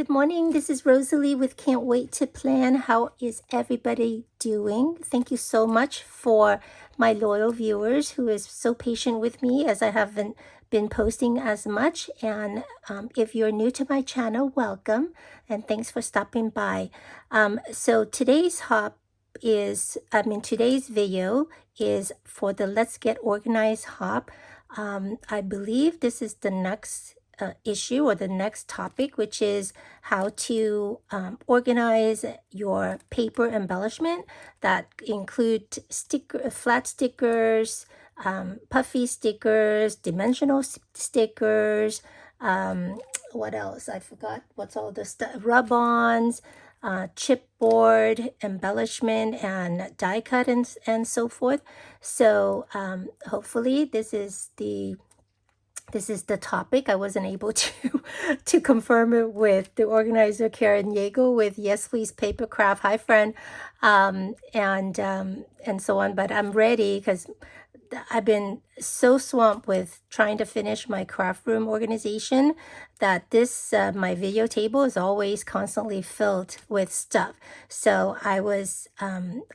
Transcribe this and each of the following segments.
Good morning. This is Rosalie with Can't Wait to Plan. How is everybody doing? Thank you so much for my loyal viewers who is so patient with me as I haven't been posting as much. And if you're new to my channel, welcome and thanks for stopping by. So today's today's video is for the Let's Get Organized hop. I believe this is the next issue or the next topic, which is how to organize your paper embellishment that include flat stickers, puffy stickers, dimensional stickers, what else? I forgot what's all the stuff, rub-ons, chipboard, embellishment, and die cut and so forth. So hopefully this is the topic. I wasn't able to confirm it with the organizer Karen Yeagle with Yes Please Paper Craft. Hi friend, and so on. But I'm ready because I've been so swamped with trying to finish my craft room organization that this my video table is always constantly filled with stuff. So I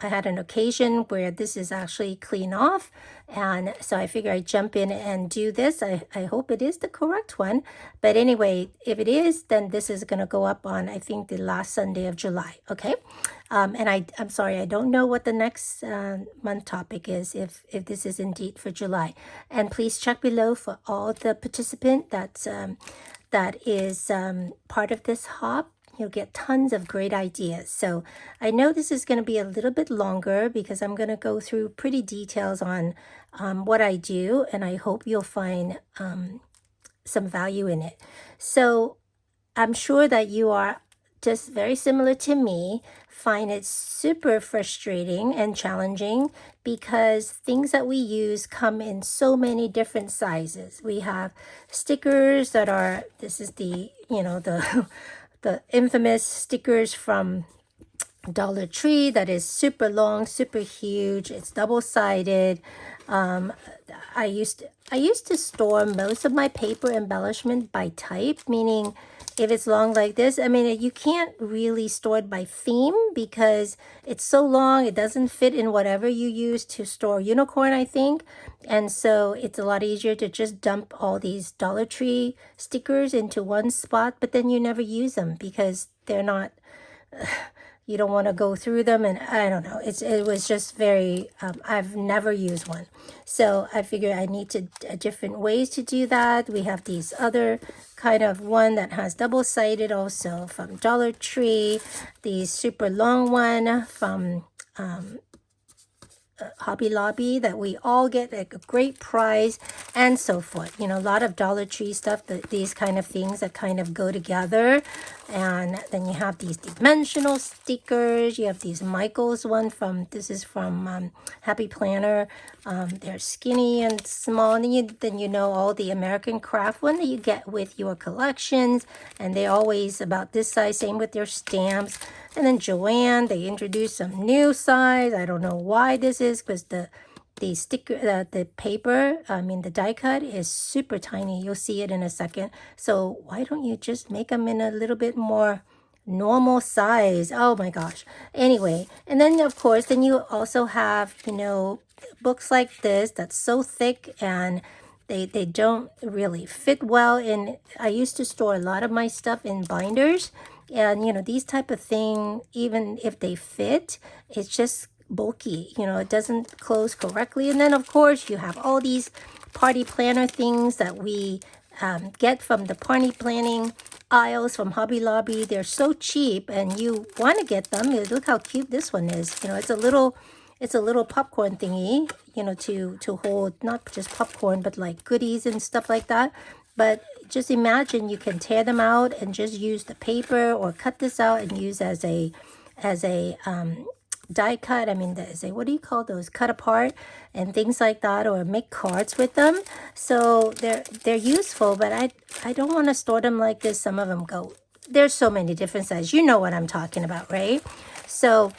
had an occasion where this is actually clean off, and so I figure I jump in and do this. I hope it is the correct one, but anyway, if it is, then this is going to go up on, I think, the last Sunday of July. Okay. And I'm sorry, I don't know what the next month topic is, if this is indeed for July. And please check below for all the participant that is part of this hop. You'll get tons of great ideas. So I know this is going to be a little bit longer because I'm going to go through pretty details on what I do, and I hope you'll find some value in it. So I'm sure that you are just very similar to me, find it super frustrating and challenging because things that we use come in so many different sizes. We have stickers that are, this is the, the infamous stickers from Dollar Tree that is super long, super huge. It's double-sided. I used to store most of my paper embellishment by type, meaning if it's long like this, I mean, you can't really store it by theme because it's so long, it doesn't fit in whatever you use to store unicorn, I think. And so it's a lot easier to just dump all these Dollar Tree stickers into one spot, but then you never use them because they're not... you don't want to go through them, and I don't know. It was just very, I've never used one. So I figured I need different ways to do that. We have these other kind of one that has double-sided also from Dollar Tree. The super long one from Hobby Lobby that we all get at a great price and so forth. A lot of Dollar Tree stuff, these kind of things that kind of go together. And then you have these dimensional stickers. You have these Michaels one this is from Happy Planner. They're skinny and small. And then all the American Craft one that you get with your collections. And they're always about this size, same with their stamps. And then Joanne, they introduced some new size. I don't know why this is, because the sticker, the paper, the die cut is super tiny. You'll see it in a second. So why don't you just make them in a little bit more normal size? Oh my gosh. Anyway, and then of course, then you also have, books like this that's so thick and they don't really fit well. And I used to store a lot of my stuff in binders. And, these type of thing, even if they fit, it's just bulky. It doesn't close correctly. And then, of course, you have all these party planner things that we get from the party planning aisles from Hobby Lobby. They're so cheap, and you want to get them. Look how cute this one is. It's a little popcorn thingy, to hold not just popcorn, but like goodies and stuff like that. But just imagine you can tear them out and just use the paper, or cut this out and use as a die cut. What do you call those? Cut apart and things like that, or make cards with them. So they're useful, but I don't want to store them like this. Some of them go. There's so many different sizes. You know what I'm talking about, right? So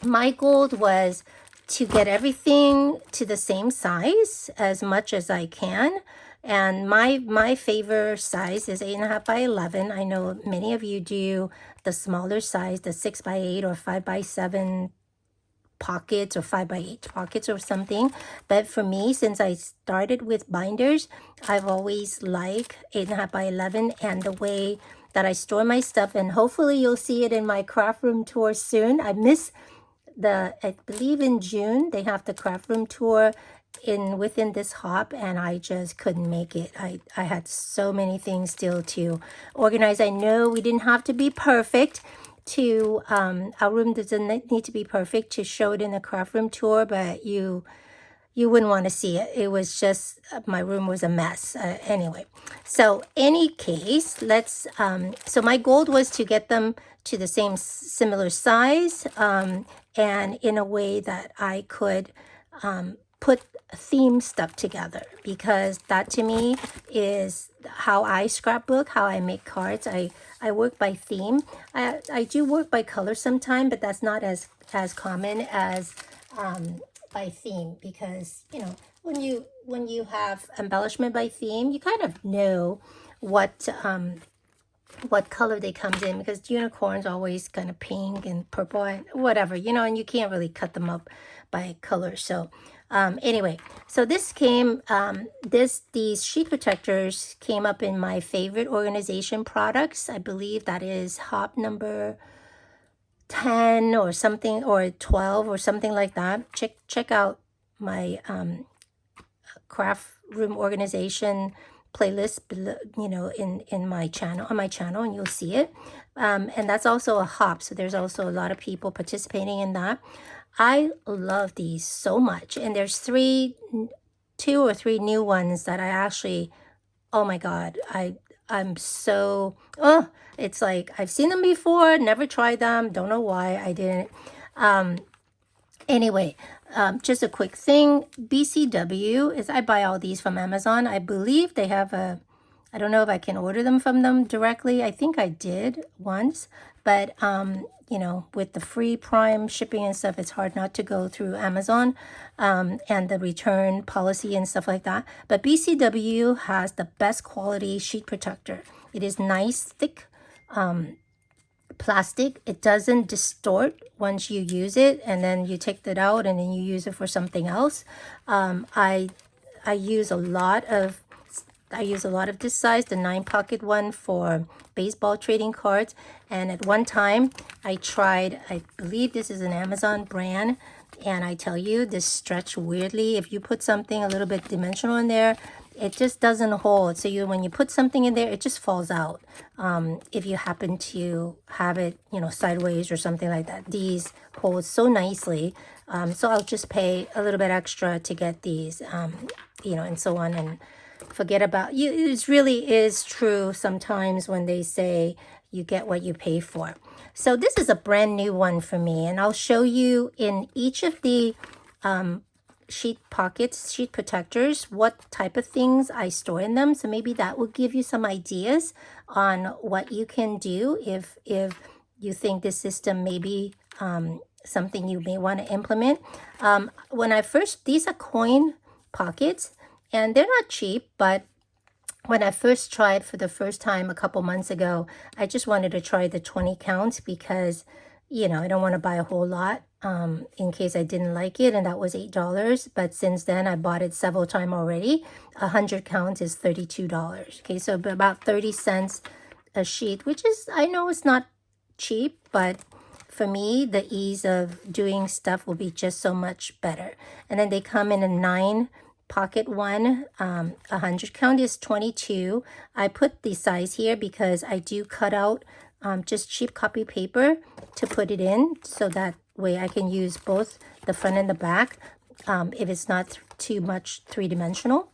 my goal was to get everything to the same size as much as I can. And my favorite size is 8.5 by 11. I know many of you do the smaller size, the 6 by 8 or 5 by 7 pockets or 5 by 8 pockets or something. But for me, since I started with binders, I've always liked 8.5 by 11, and the way that I store my stuff, and hopefully you'll see it in my craft room tour soon. I believe in June they have the craft room tour within this hop, and I just couldn't make it. I had so many things still to organize. I know we didn't have to be perfect to our room doesn't need to be perfect to show it in the craft room tour, but you wouldn't want to see it. It was just my room was a mess. Anyway, so any case, let's so my goal was to get them to the same similar size, and in a way that I could put theme stuff together, because that to me is how I scrapbook, how I make cards. I work by theme. I do work by color sometime, but that's not as common as by theme, because when you have embellishment by theme, you kind of know what color they comes in, because unicorns always kind of pink and purple and whatever, and you can't really cut them up by color. So anyway, so this came, these sheet protectors came up in my favorite organization products. I believe that is hop number 10 or something, or 12 or something like that. Check out my craft room organization playlist in my channel, and you'll see it. And that's also a hop, so there's also a lot of people participating in that. I love these so much, and there's 2 or 3 new ones that I actually, oh my god, I'm so, it's like I've seen them before, never tried them, don't know why I didn't. Anyway, just a quick thing. BCW is, I buy all these from Amazon. I believe they have I don't know if I can order them from them directly. I think I did once, but with the free Prime shipping and stuff, it's hard not to go through Amazon, and the return policy and stuff like that. But BCW has the best quality sheet protector. It is nice, thick plastic. It doesn't distort once you use it, and then you take that out and then you use it for something else. I use a lot of this size, the 9-pocket one, for baseball trading cards. And at one time I tried, I believe this is an Amazon brand, and I tell you, this stretch weirdly. If you put something a little bit dimensional in there, it just doesn't hold. So when you put something in there, it just falls out. If you happen to have it, sideways or something like that, these hold so nicely. So I'll just pay a little bit extra to get these, and so on, and forget about you. It really is true sometimes when they say you get what you pay for. So this is a brand new one for me, and I'll show you in each of the sheet protectors what type of things I store in them. So maybe that will give you some ideas on what you can do if you think this system may be something you may want to implement. These are coin pockets, and they're not cheap, but when I first tried for the first time a couple months ago, I just wanted to try the 20 counts because, I don't want to buy a whole lot in case I didn't like it, and that was $8. But since then, I bought it several times already. 100 counts is $32. Okay, so about 30 cents a sheet, which is, I know it's not cheap, but for me, the ease of doing stuff will be just so much better. And then they come in a 9-pocket one. 100 count is 22. I put the size here because I do cut out just cheap copy paper to put it in, so that way I can use both the front and the back if it's not too much 3-dimensional.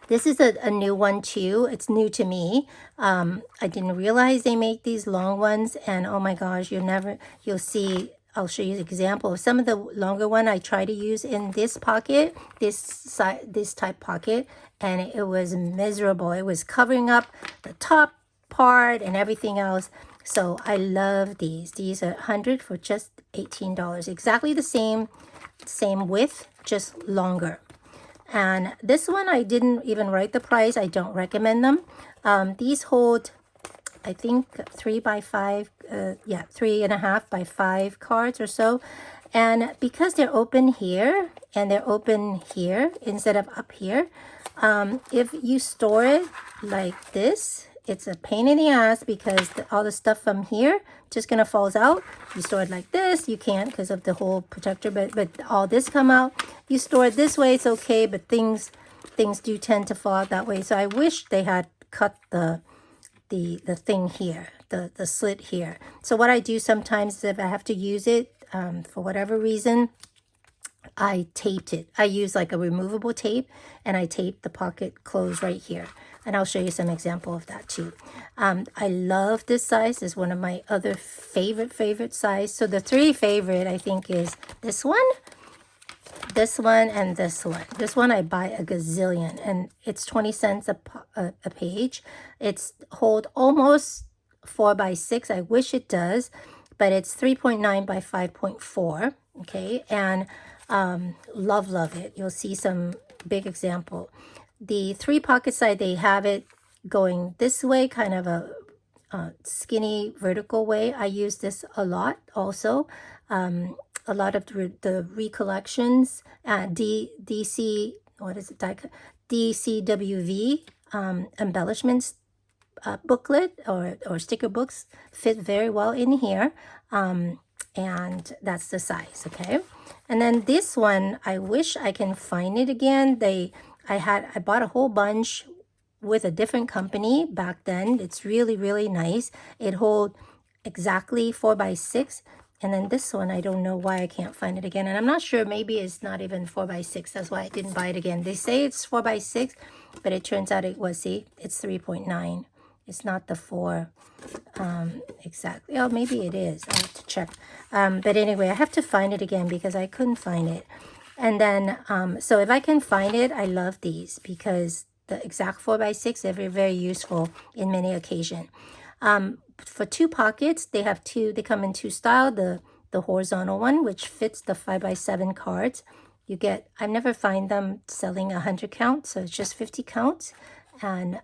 This is a new one too. It's new to me. I didn't realize they make these long ones, and oh my gosh, you'll see. I'll show you an example of some of the longer one I try to use in this pocket, this type pocket, and it was miserable. It was covering up the top part and everything else. So I love these. These are 100 for just $18. Exactly the same width, just longer. And this one, I didn't even write the price. I don't recommend them. These hold, I think, 3x5, yeah, 3.5x5 cards or so. And because they're open here and they're open here instead of up here, if you store it like this, it's a pain in the ass because all the stuff from here just gonna falls out. You store it like this, you can't because of the whole protector, but all this come out. You store it this way, it's okay, but things do tend to fall out that way. So I wish they had cut the thing here, the slit here. So what I do sometimes is if I have to use it for whatever reason, I taped it. I use like a removable tape and I taped the pocket closed right here. And I'll show you some example of that too. I love this size. It's one of my other favorite size. So the three favorite I think is this one, and this one. This one I buy a gazillion and it's 20 cents a page. It's hold almost 4x6. I wish it does, but it's 3.9 by 5.4. Okay, and love it. You'll see some big example. The three pocket side, they have it going this way, kind of a skinny vertical way. I use this a lot also. A lot of the recollections, DC, what is it, DCWV embellishments booklet or sticker books fit very well in here. And that's the size, okay? And then this one, I wish I can find it again. I bought a whole bunch with a different company back then. It's really nice. It holds exactly 4x6. And then this one, I don't know why I can't find it again. And I'm not sure, maybe it's not even 4x6. That's why I didn't buy it again. They say it's 4x6, but it turns out it was, see, it's 3.9. It's not the 4 exactly. Oh, maybe it is. I have to check. But anyway, I have to find it again because I couldn't find it. And then, so if I can find it, I love these because the exact 4x6, they're very useful in many occasions. For two pockets, they come in two style. The horizontal one, which fits the 5x7 cards. You get, I never find them selling 100 count, so it's just 50 counts. And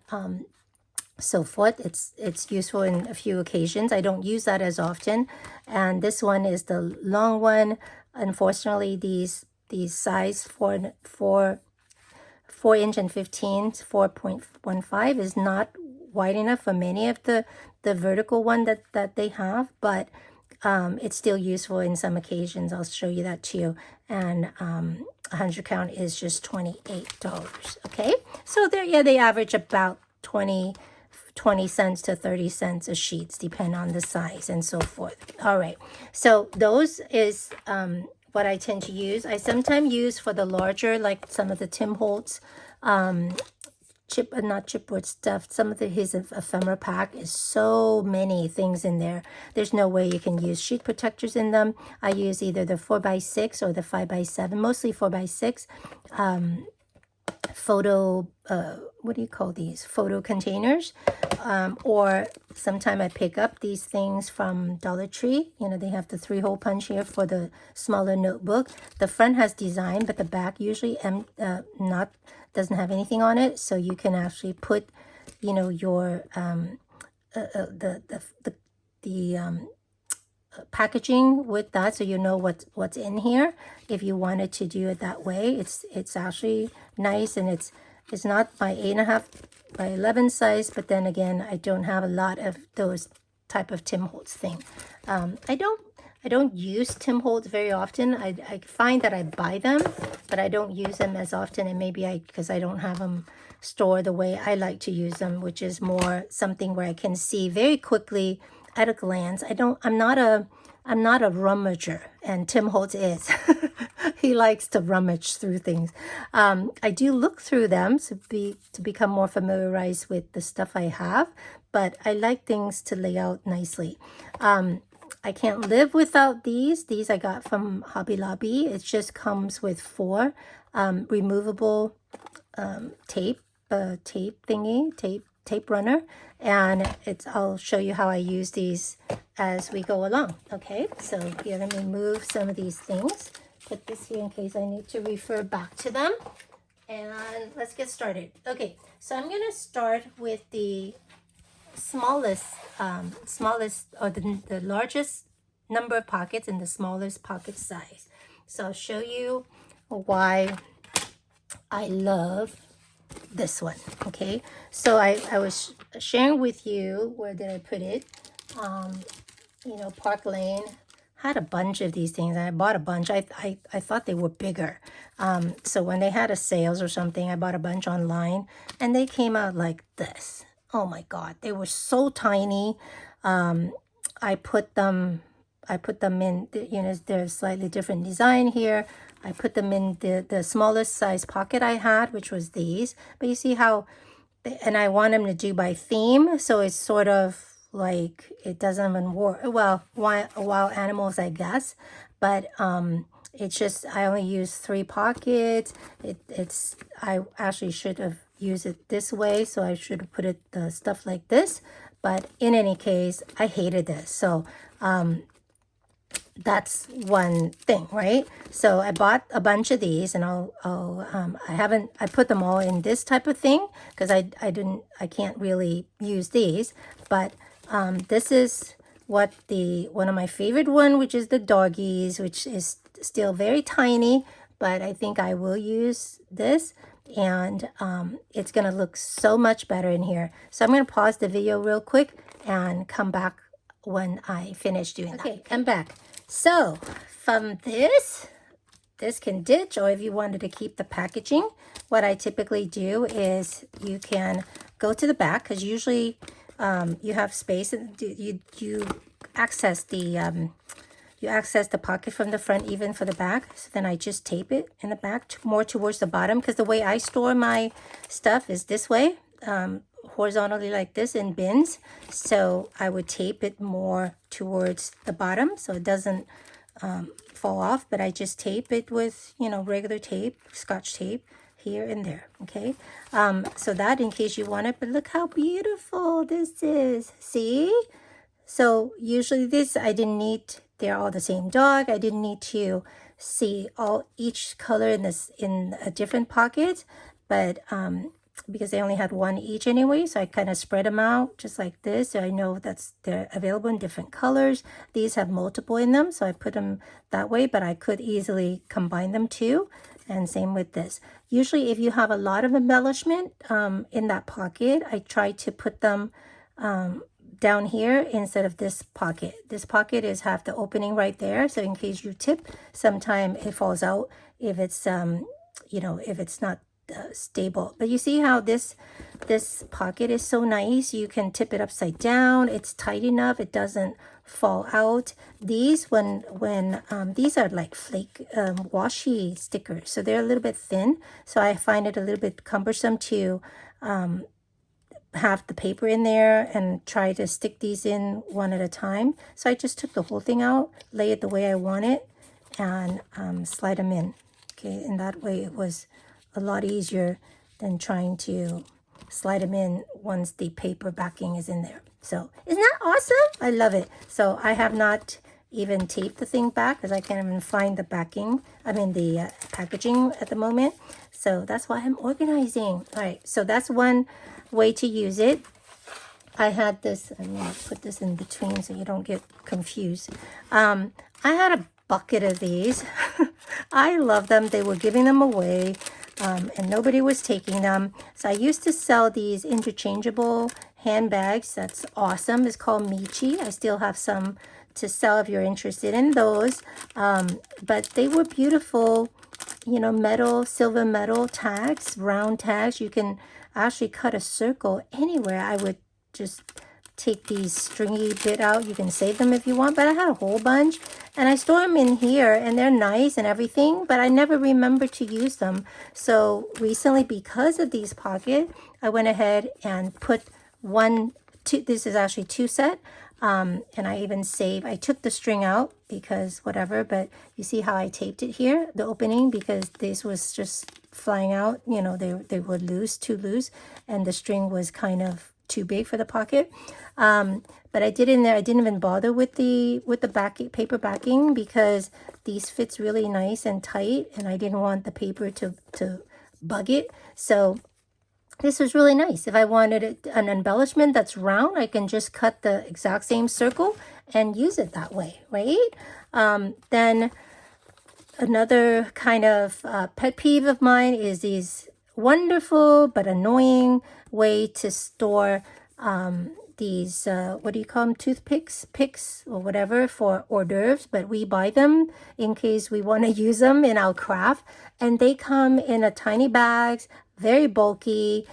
so forth. It's useful in a few occasions. I don't use that as often. And this one is the long one. Unfortunately, these size 4 inch and 15, 4.15 is not wide enough for many of the vertical one that they have, but it's still useful in some occasions. I'll show you that too. And 100 count is just $28. Okay, so there, yeah, they average about 20 cents to 30 cents a sheets, depend on the size and so forth. All right, so those is what I tend to use. I sometimes use for the larger, like some of the Tim Holtz not chipboard stuff. Some of his ephemera pack is so many things in there. There's no way you can use sheet protectors in them. I use either the 4x6 or the 5x7, mostly 4x6. Photo, what do you call these? Photo containers. Or sometime I pick up these things from Dollar Tree. You know, they have the 3-hole punch here for the smaller notebook. The front has design, but the back usually doesn't have anything on it. So you can actually put, you know, your packaging with that, so you know what's in here. If you wanted to do it that way, it's actually nice, and it's not my 8.5 by 11 size, but then again, I don't have a lot of those type of Tim Holtz thing. I don't use Tim Holtz very often. I find that I buy them, but I don't use them as often, and maybe because I don't have them stored the way I like to use them, which is more something where I can see very quickly at a glance. I'm not a rummager, and Tim Holtz is. He likes to rummage through things. I do look through them to become more familiarized with the stuff I have, but I like things to lay out nicely. I can't live without these. These I got from Hobby Lobby. It just comes with 4 removable tape runner, and I'll show you how I use these as we go along. Okay, so here, let me move some of these things. Put this here in case I need to refer back to them. and let's get started. Okay, so I'm gonna start with the smallest, or the largest number of pockets and the smallest pocket size. So I'll show you why I love this one. Okay, so I was sharing with you, where did I put it? You know, Park Lane had a bunch of these things. I bought a bunch. I thought they were bigger. So when they had a sales or something, I bought a bunch online, and they came out like this. Oh my God, they were so tiny. I put them in, you know, there's slightly different design here. I put them in the smallest size pocket I had, which was these. But you see how, and I want them to do by theme, so it's sort of like it doesn't even work. Well, wild animals, I guess, but it's just I only use 3 pockets. It's I actually should have used it this way, so I should have put it the stuff like this. But in any case, I hated this, so that's one thing, right? So I bought a bunch of these, and I put them all in this type of thing because I can't really use these, but this is what one of my favorite one, which is the doggies, which is still very tiny, but I think I will use this, and it's gonna look so much better in here. So I'm gonna pause the video real quick and come back when I finish doing that. Okay, I'm back. So from this can ditch, or if you wanted to keep the packaging, what I typically do is you can go to the back, because usually you have space, and you access the pocket from the front, even for the back. So then I just tape it in the back more towards the bottom, because the way I store my stuff is this way, horizontally like this in bins. So I would tape it more towards the bottom so it doesn't fall off, but I just tape it with, you know, regular tape, Scotch tape here and there. Okay, so that in case you want it. But look how beautiful this is. See? So usually this, I didn't need, they're all the same dog. I didn't need to see each color in a different pocket, but because they only had one each anyway, so I kind of spread them out just like this, so I know they're available in different colors. These have multiple in them, so I put them that way, but I could easily combine them too. And same with this. Usually if you have a lot of embellishment in that pocket, I try to put them down here instead of this pocket. This pocket have the opening right there, so in case you tip, sometime it falls out if it's you know, if it's not stable. But you see how this pocket is so nice. You can tip it upside down. It's tight enough. It doesn't fall out. These when these are like flake washi stickers, so they're a little bit thin, so I find it a little bit cumbersome to have the paper in there and try to stick these in one at a time. So I just took the whole thing out, lay it the way I want it, and slide them in. Okay, and that way it was a lot easier than trying to slide them in once the paper backing is in there. So isn't that awesome? I love it. So I have not even taped the thing back because I can't even find the backing, the packaging at the moment. So that's why I'm organizing. All right, so that's one way to use it. I had this, I'm going to put this in between so you don't get confused. I had a bucket of these. I love them. They were giving them away. And nobody was taking them. So I used to sell these interchangeable handbags. That's awesome. It's called Michi. I still have some to sell if you're interested in those. But they were beautiful, you know, silver metal tags, round tags. You can actually cut a circle anywhere. I would just take these stringy bit out. You can save them if you want, but I had a whole bunch, and I store them in here, and they're nice and everything, but I never remember to use them. So recently, because of these pockets, I went ahead and put two, this is actually 2 set, and I even I took the string out because whatever, but you see how I taped it here, the opening, because this was just flying out, you know, they were too loose, and the string was kind of too big for the pocket. But I didn't even bother with the paper backing because these fits really nice and tight, and I didn't want the paper to bug it. So this was really nice. If I wanted an embellishment that's round, I can just cut the exact same circle and use it that way, right? Then another kind of pet peeve of mine is these wonderful but annoying way to store these, what do you call them, toothpicks, picks, or whatever for hors d'oeuvres, but we buy them in case we want to use them in our craft. And they come in a tiny bags, very bulky.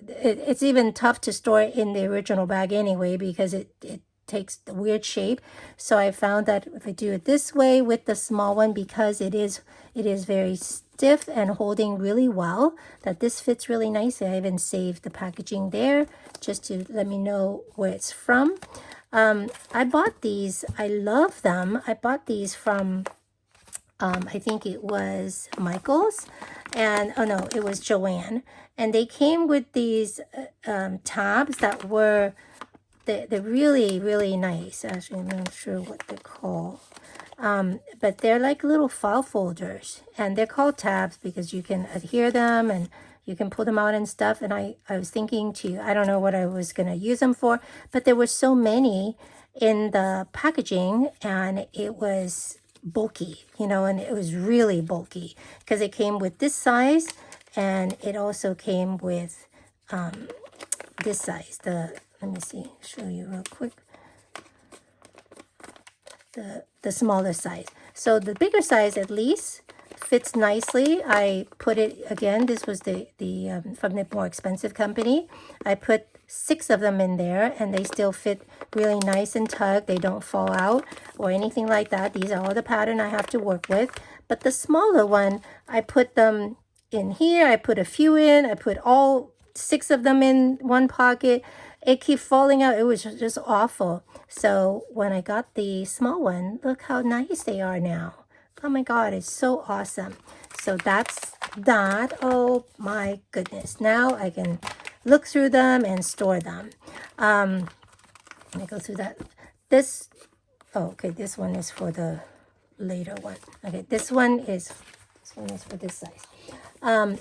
It's even tough to store it in the original bag anyway because it takes the weird shape. So I found that if I do it this way with the small one, because it is very stiff and holding really well, that this fits really nicely. I even saved the packaging there just to let me know where it's from. I bought these. I love them. I bought these from I think it was Michael's, and oh no, it was Joanne. And they came with these tabs that were they're really, really nice. Actually, I'm not sure what they're called. But they're like little file folders, and they're called tabs because you can adhere them and you can pull them out and stuff. And I was thinking I don't know what I was going to use them for, but there were so many in the packaging, and it was bulky, and it was really bulky because it came with this size, and it also came with this size. Let me see, show you real quick. The smaller size. So the bigger size at least fits nicely. I put it again. This was the from the more expensive company. I put 6 of them in there, and they still fit really nice and tucked. They don't fall out or anything like that. These are all the pattern I have to work with. But the smaller one, I put them in here. I put a few in. I put all 6 of them in one pocket. It keeps falling out. It was just awful. So when I got the small one, look how nice they are now. Oh my God, it's so awesome. So that's that. Oh my goodness. Now I can look through them and store them. Let me go through that. Okay, this one is for the later one. Okay, this one is for this size.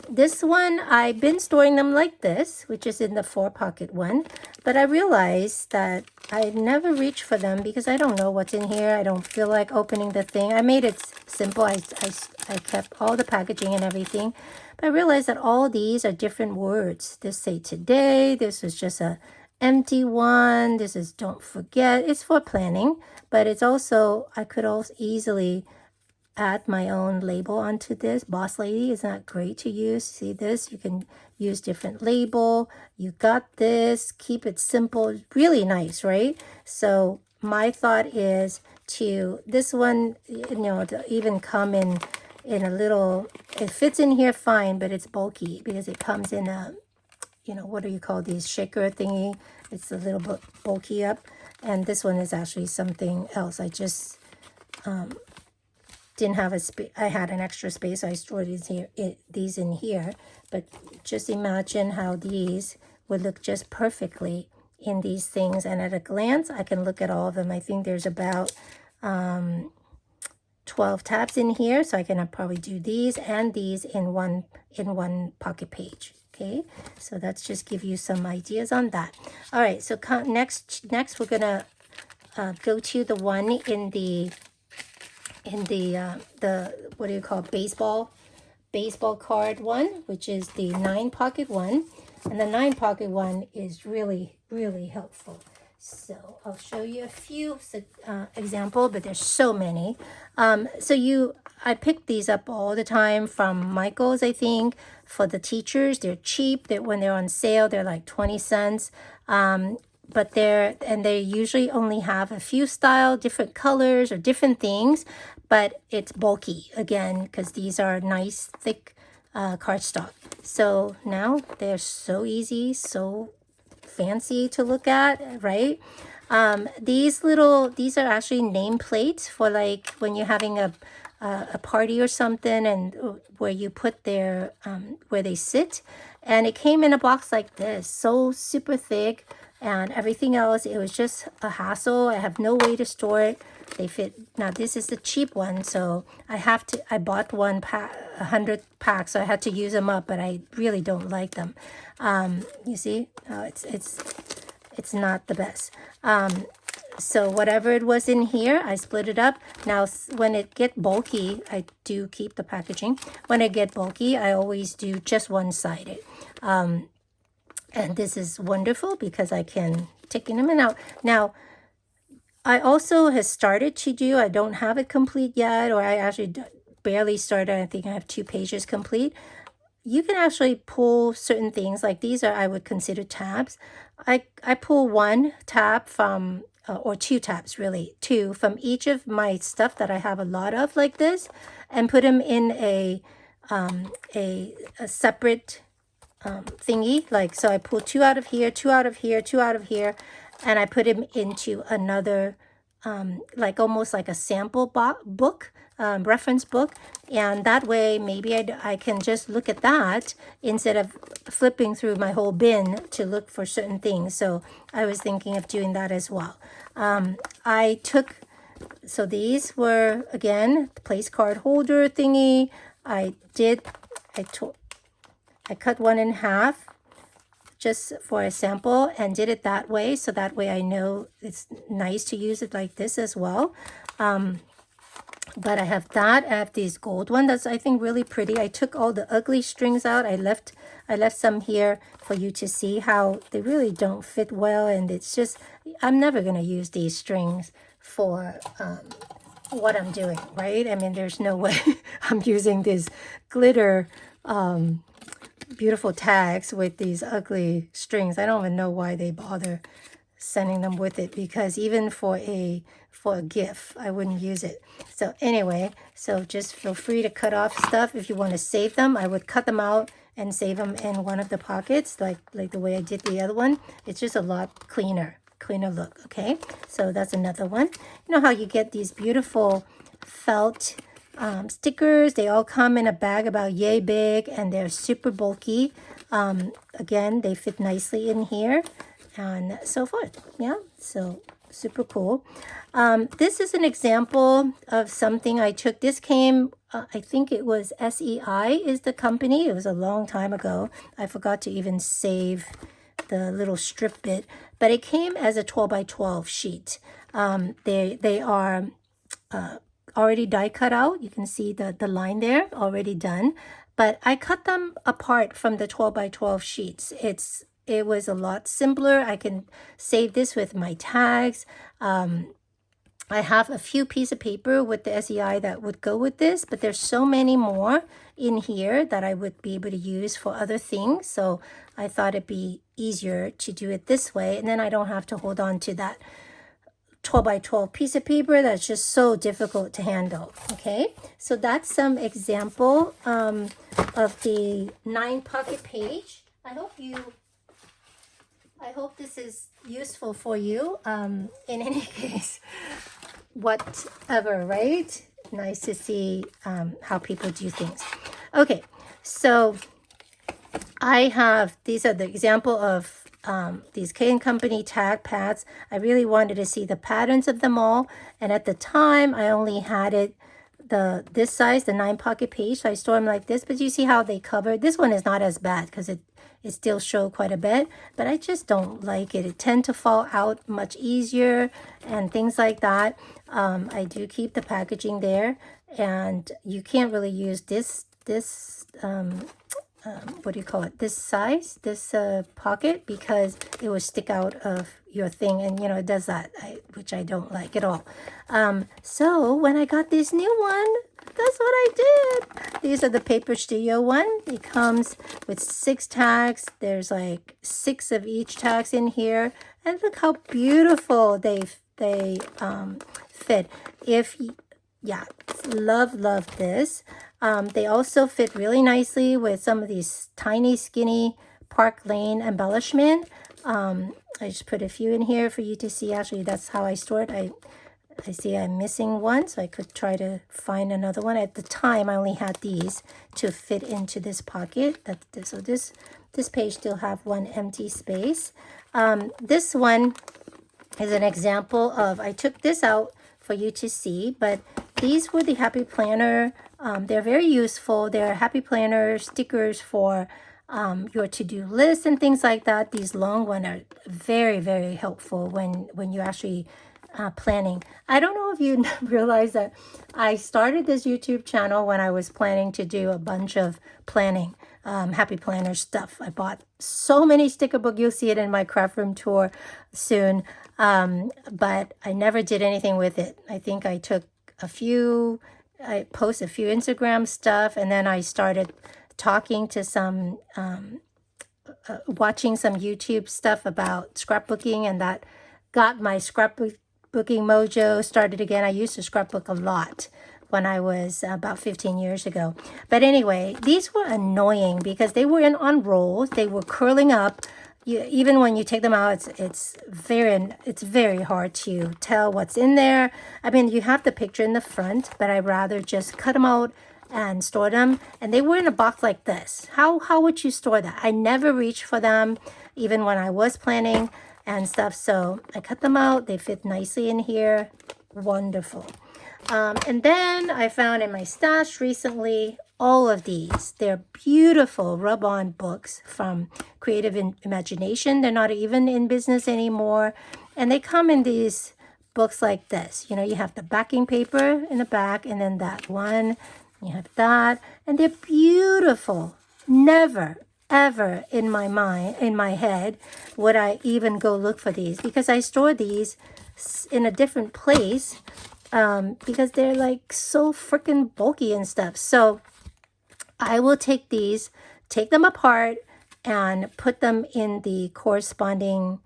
This one, I've been storing them like this, which is in the 4-pocket one, but I realized that I never reach for them because I don't know what's in here. I don't feel like opening the thing. I made it simple. I kept all the packaging and everything, but I realized that all these are different words. This say today, this is just a empty one, this is don't forget. It's for planning, but it's also, I could also easily add my own label onto this. Boss Lady is not great to use. See this? You can use different label. You got this. Keep it simple. Really nice, right? So my thought is this one, to even come in a little, it fits in here fine, but it's bulky because it comes in a, what do you call these, shaker thingy? It's a little bit bulky up. And this one is actually something else. I just didn't have a space. I had an extra space, so I stored these in here. But just imagine how these would look just perfectly in these things. And at a glance, I can look at all of them. I think there's about 12 tabs in here, so I can probably do these and these in one pocket page. Okay, so that's just give you some ideas on that. All right, so next we're gonna go to the one in the what do you call it? baseball card one, which is the 9-pocket one. And the 9-pocket one is really, really helpful. So I'll show you a few examples, but there's so many. I pick these up all the time from Michael's, I think. For the teachers, they're cheap. When they're on sale, they're like 20 cents. But they usually only have a few different colors or different things, but it's bulky again because these are nice thick cardstock. So now they're so easy, so fancy to look at, right? These are actually nameplates for like when you're having a party or something, and where you put their where they sit. And it came in a box like this, so super thick. and everything else, it was just a hassle. I have no way to store it. They fit. Now this is the cheap one, so I bought 100 packs, so I had to use them up, but I really don't like them. You see, it's not the best. So whatever it was in here, I split it up. Now, when it get bulky, I do keep the packaging. When it get bulky, I always do just one-sided. And this is wonderful because I can take them in and out. Now, I also have started to do, I don't have it complete yet, or I actually barely started. I think I have 2 pages complete. You can actually pull certain things, like these are, I would consider tabs. I pull 1 tab from, or 2 tabs really, 2 from each of my stuff that I have a lot of like this, and put them in a separate thingy. Like, so I pull 2 out of here, 2 out of here, 2 out of here, and I put them into another, like almost like a sample book, reference book. And that way, maybe I can just look at that instead of flipping through my whole bin to look for certain things. So I was thinking of doing that as well. So these were, again, the place card holder thingy. I cut one in half just for a sample and did it that way. So that way I know it's nice to use it like this as well. But I have that. I have these gold one that's, I think, really pretty. I took all the ugly strings out. I left some here for you to see how they really don't fit well. And it's just, I'm never going to use these strings for what I'm doing, right? I mean, there's no way I'm using this glitter beautiful tags with these ugly strings. I don't even know why they bother sending them with it, because even for a gift, I wouldn't use it. So anyway, so just feel free to cut off stuff. If you want to save them, I would cut them out and save them in one of the pockets, like the way I did the other one. It's just a lot cleaner look. Okay, so that's another one. You know how you get these beautiful felt stickers? They all come in a bag about yay big, and they're super bulky. Again, they fit nicely in here and so forth. Yeah, so super cool. This is an example of something I took. This came, I think it was SEI is the company. It was a long time ago. I forgot to even save the little strip bit, but it came as a 12 by 12 sheet. They are already die cut out. You can see the line there already done, but I cut them apart from the 12 by 12 sheets. It was a lot simpler. I can save this with my tags. I have a few pieces of paper with the SEI that would go with this, but there's so many more in here that I would be able to use for other things. So I thought it'd be easier to do it this way, and then I don't have to hold on to that 12 by 12 piece of paper that's just so difficult to handle. Okay, so that's some example of the 9 pocket page. I hope this is useful for you. In any case, whatever, right? Nice to see how people do things. Okay, so I have, these are the example of these K & Company tag pads. I really wanted to see the patterns of them all, and at the time I only had it this size, the 9 pocket page, so I store them like this. But you see how they cover. This one is not as bad because it still show quite a bit, but I just don't like it. It tend to fall out much easier and things like that. I do keep the packaging there, and you can't really use this what do you call it, this size, this pocket, because it will stick out of your thing, and you know it does that, which I don't like at all. So when I got this new one, that's what I did. These are the Paper Studio one. It comes with 6 tags. There's like 6 of each tags in here, and look how beautiful they fit. Yeah, love this. They also fit really nicely with some of these tiny skinny Park Lane embellishment. I just put a few in here for you to see. Actually, that's how I store it. I see I'm missing one, so I could try to find another one. At the time, I only had these to fit into this pocket. So this page still have one empty space. This one is an example of, I took this out for you to see, but these were the Happy Planner. They're very useful. They're Happy Planner stickers for your to-do list and things like that. These long ones are very, very helpful when you're actually planning. I don't know if you realize that I started this YouTube channel when I was planning to do a bunch of planning, Happy Planner stuff. I bought so many sticker books. You'll see it in my craft room tour soon. But I never did anything with it. I think I took I posted a few Instagram stuff, and then I started talking to some, watching some YouTube stuff about scrapbooking, and that got my scrapbooking mojo started again. I used to scrapbook a lot when I was about 15 years ago. But anyway, these were annoying because they were on rolls. They were curling up. Even when you take them out, it's very hard to tell what's in there. I mean, you have the picture in the front, but I'd rather just cut them out and store them. And they were in a box like this. How would you store that? I never reached for them, even when I was planning and stuff. So I cut them out. They fit nicely in here. Wonderful. And then I found in my stash recently all of these. They're beautiful rub-on books from Creative Imagination. They're not even in business anymore. And they come in these books like this. You know, you have the backing paper in the back, and then that one. You have that. And they're beautiful. Never, ever in my head would I even go look for these, because I store these in a different place. Because they're like so freaking bulky and stuff. So I will take them apart and put them in the corresponding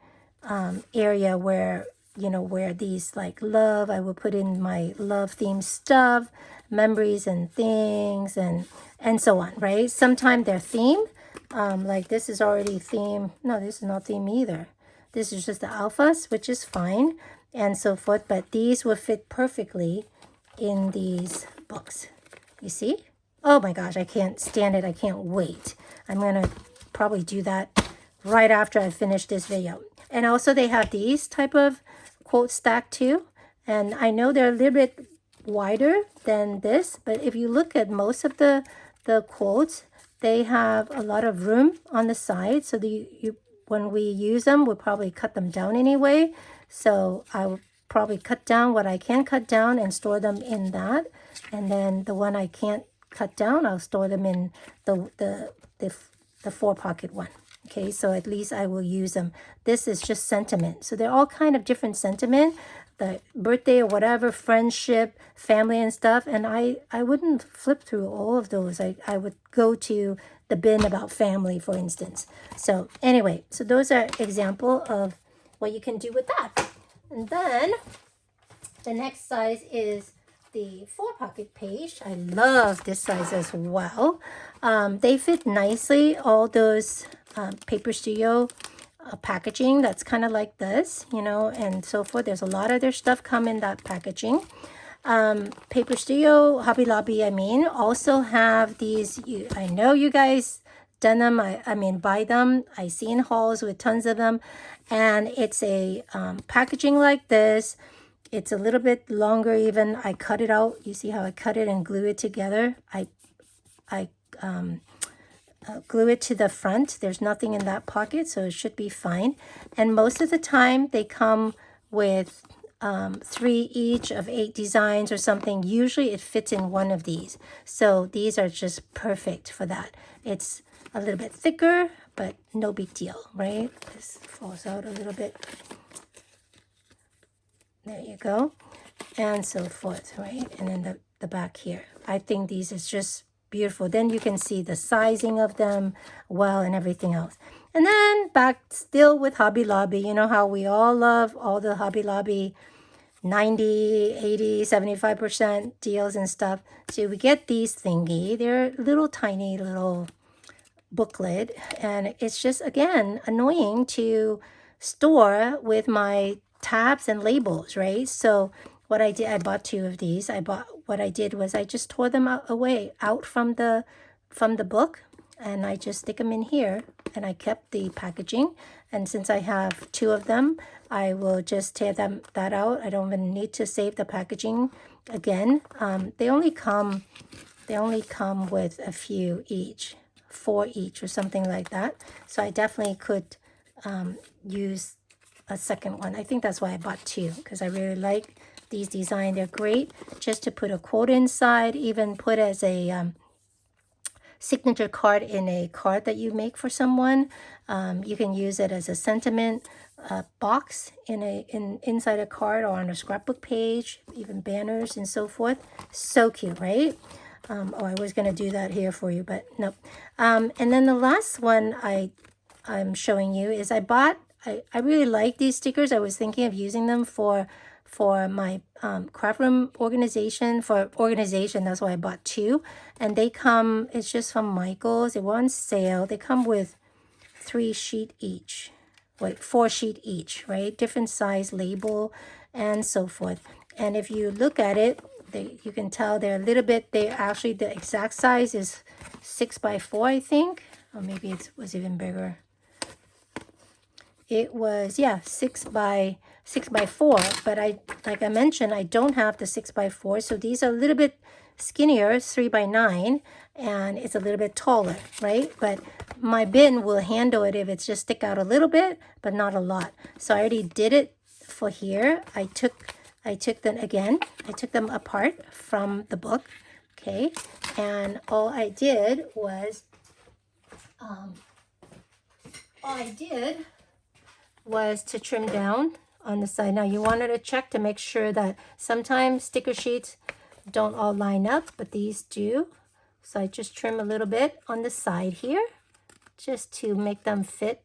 area where, where these like love, I will put in my love themed stuff, memories and things and so on, right? Sometimes they're themed. Like this is already themed. No, this is not themed either. This is just the alphas, which is fine, and so forth. But these will fit perfectly in these books. You see? Oh my gosh, I can't stand it. I can't wait. I'm going to probably do that right after I finish this video. And also they have these type of quote stack too. And I know they're a little bit wider than this, but if you look at most of the quotes, they have a lot of room on the side. So when we use them, we'll probably cut them down anyway. So I will probably cut down what I can cut down and store them in that. And then the one I can't cut down, I'll store them in the 4-pocket one. Okay, so at least I will use them. This is just sentiment. So they're all kind of different sentiment. The birthday or whatever, friendship, family and stuff. And I wouldn't flip through all of those. I would go to the bin about family, for instance. So anyway, so those are example of what you can do with that. And then the next size is the 4-pocket page. I love this size as well. They fit nicely, all those Paper Studio packaging that's kind of like this, and so forth. There's a lot of their stuff come in that packaging. Paper Studio, Hobby Lobby, also have these. I know you guys done them. I mean, buy them. I see in hauls with tons of them, and it's a packaging like this. It's a little bit longer even. I cut it out. You see how I cut it and glue it together? I glue it to the front. There's nothing in that pocket, so it should be fine. And most of the time, they come with 3 each of 8 designs or something. Usually, it fits in one of these. So these are just perfect for that. It's a little bit thicker, but no big deal, right? This falls out a little bit. There you go. And so forth, right? And then the back here. I think these is just beautiful. Then you can see the sizing of them well and everything else. And then back still with Hobby Lobby. You know how we all love all the Hobby Lobby 90, 80, 75% deals and stuff. So we get these thingy. They're little tiny little booklet. And it's just, again, annoying to store with my tabs and labels, right? So what I did, I bought 2 of these. What I did was I just tore them out from the book, and I just stick them in here, and I kept the packaging. And since I have 2 of them, I will just tear that out. I don't even need to save the packaging again. They only come with a few each, 4 each or something like that. So I definitely could use a second one. I think that's why I bought 2, because I really like these designs. They're great just to put a quote inside, even put as a signature card in a card that you make for someone. You can use it as a sentiment box inside a card or on a scrapbook page, even banners and so forth. So cute, right? Oh, I was going to do that here for you, but nope. And then the last one I'm showing you is I really like these stickers. I was thinking of using them for my craft room organization. That's why I bought 2. And they come, it's just from Michael's. They were on sale. They come with 3 sheet each. Wait, 4 sheet each, right? Different size label and so forth. And if you look at it, you can tell they're a little bit, actually the exact size is 6 by 4, I think. Or maybe it was even bigger. It was, yeah, 6 by 4, but like I mentioned, I don't have the 6 by 4, so these are a little bit skinnier, 3 by 9, and it's a little bit taller, right? But my bin will handle it if it's just stick out a little bit, but not a lot. So I already did it for here. I took them apart from the book, okay? And all I did was to trim down on the side. Now you wanted to check to make sure that sometimes sticker sheets don't all line up, but these do. So I just trim a little bit on the side here just to make them fit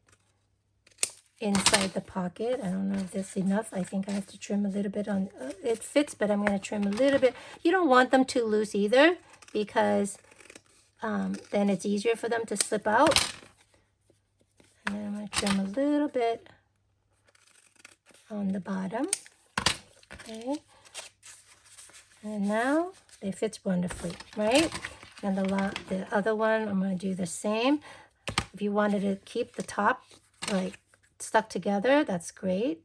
inside the pocket. I don't know if that's enough. I think I have to trim a little bit on it fits, but I'm going to trim a little bit. You don't want them too loose either, because then it's easier for them to slip out. And then I'm going to trim a little bit on the bottom. Okay. And now they fit wonderfully, right? And the other one, I'm going to do the same. If you wanted to keep the top like stuck together, that's great,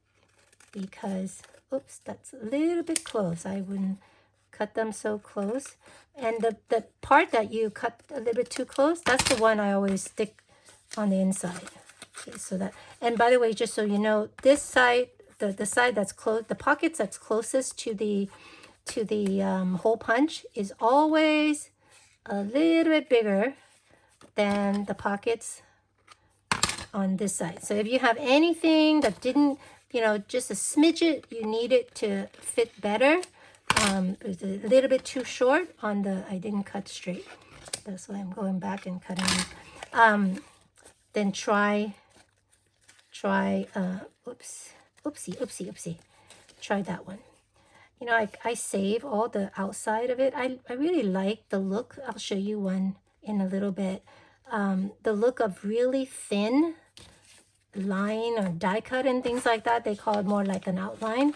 because, oops, that's a little bit close. I wouldn't cut them so close. And the part that you cut a little bit too close, that's the one I always stick on the inside. Okay, so that, and by the way, just so you know, this side, the side that's close, the pockets that's closest to the hole punch is always a little bit bigger than the pockets on this side. So if you have anything that didn't, just a smidget, you need it to fit better. It was a little bit too short on I didn't cut straight. That's why I'm going back and cutting it. Then try, oopsie. Try that one. I save all the outside of it. I really like the look. I'll show you one in a little bit. The look of really thin line or die cut and things like that. They call it more like an outline.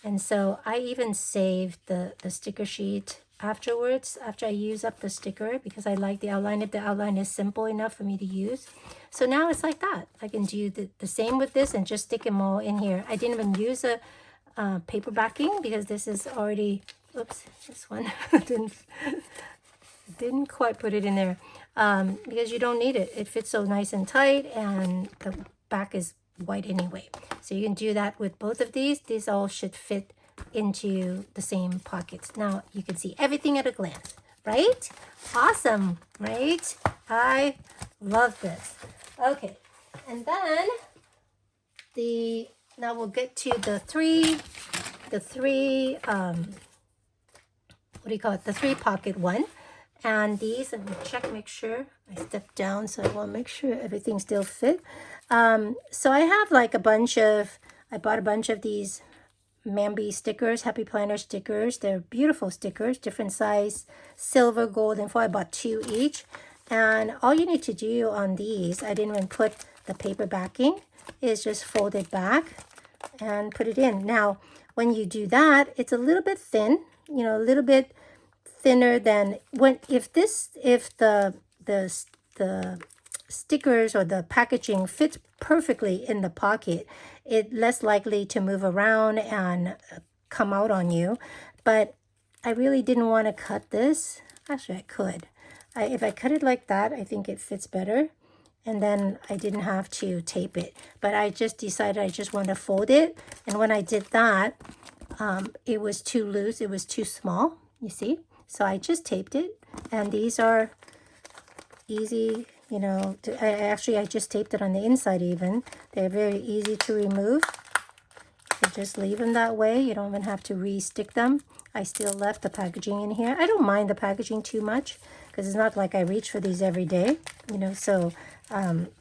And so I even saved the sticker sheet afterwards, after I use up the sticker, because I like the outline if the outline is simple enough for me to use. So now it's like that. I can do the same with this and just stick them all in here. I didn't even use a paper backing because this is already, oops, this one didn't quite put it in there, because you don't need it. It fits so nice and tight, and the back is white anyway. So you can do that with both of these. These all should fit into the same pockets. Now you can see everything at a glance, right? Awesome, right? I love this. Okay, and then now we'll get to the three the 3 pocket one. And these, and make sure I step down, so I want to make sure everything still fit. So I have like I bought a bunch of these Mambi stickers, Happy Planner stickers. They're beautiful stickers, different size, silver, gold, and I bought 2 each. And all you need to do on these, I didn't even put the paper backing, is just fold it back and put it in. Now, when you do that, it's a little bit thin, you know, a little bit thinner than when, if the stickers or the packaging fits perfectly in the pocket, it's less likely to move around and come out on you. But I really didn't want to cut this. Actually, I could. If I cut it like that, I think it fits better. And then I didn't have to tape it. But I just decided I just want to fold it. And when I did that, it was too loose. It was too small, you see? So I just taped it. And these are easy, you know, I just taped it on the inside even. They're very easy to remove. You just leave them that way. You don't even have to re-stick them. I still left the packaging in here. I don't mind the packaging too much because it's not like I reach for these every day, you know, so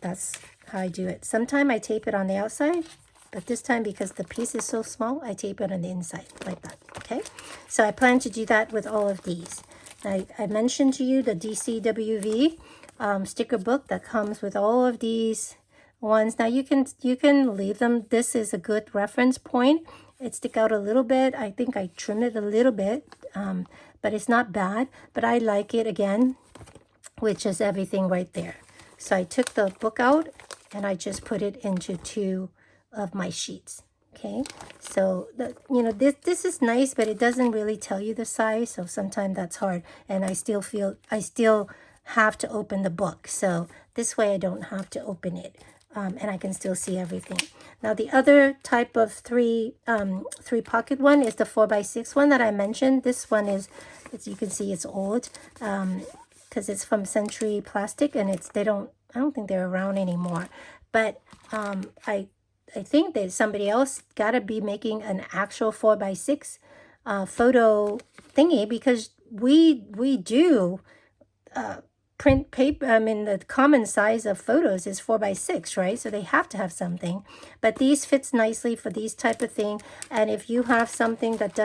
that's how I do it. Sometimes I tape it on the outside, but this time because the piece is so small, I tape it on the inside like that, okay? So I plan to do that with all of these. I mentioned to you the DCWV sticker book that comes with all of these ones. Now you can leave them. This is a good reference point. It stick out a little bit. I think I trimmed it a little bit, but it's not bad. But I like it again, which is everything right there. So I took the book out and I just put it into 2 of my sheets. Okay, so you know, this is nice, but it doesn't really tell you the size. So sometimes that's hard, and I still have to open the book. So this way I don't have to open it. And I can still see everything. Now the other type of three pocket one is the 4x6 one that I mentioned. This one is, as you can see, it's old because it's from Century Plastic, and I don't think they're around anymore. But I think that somebody else got to be making an actual 4x6 photo thingy, because we do print paper. I mean, the common size of photos is 4x6, right? So they have to have something, but these fits nicely for these type of thing. And if you have something that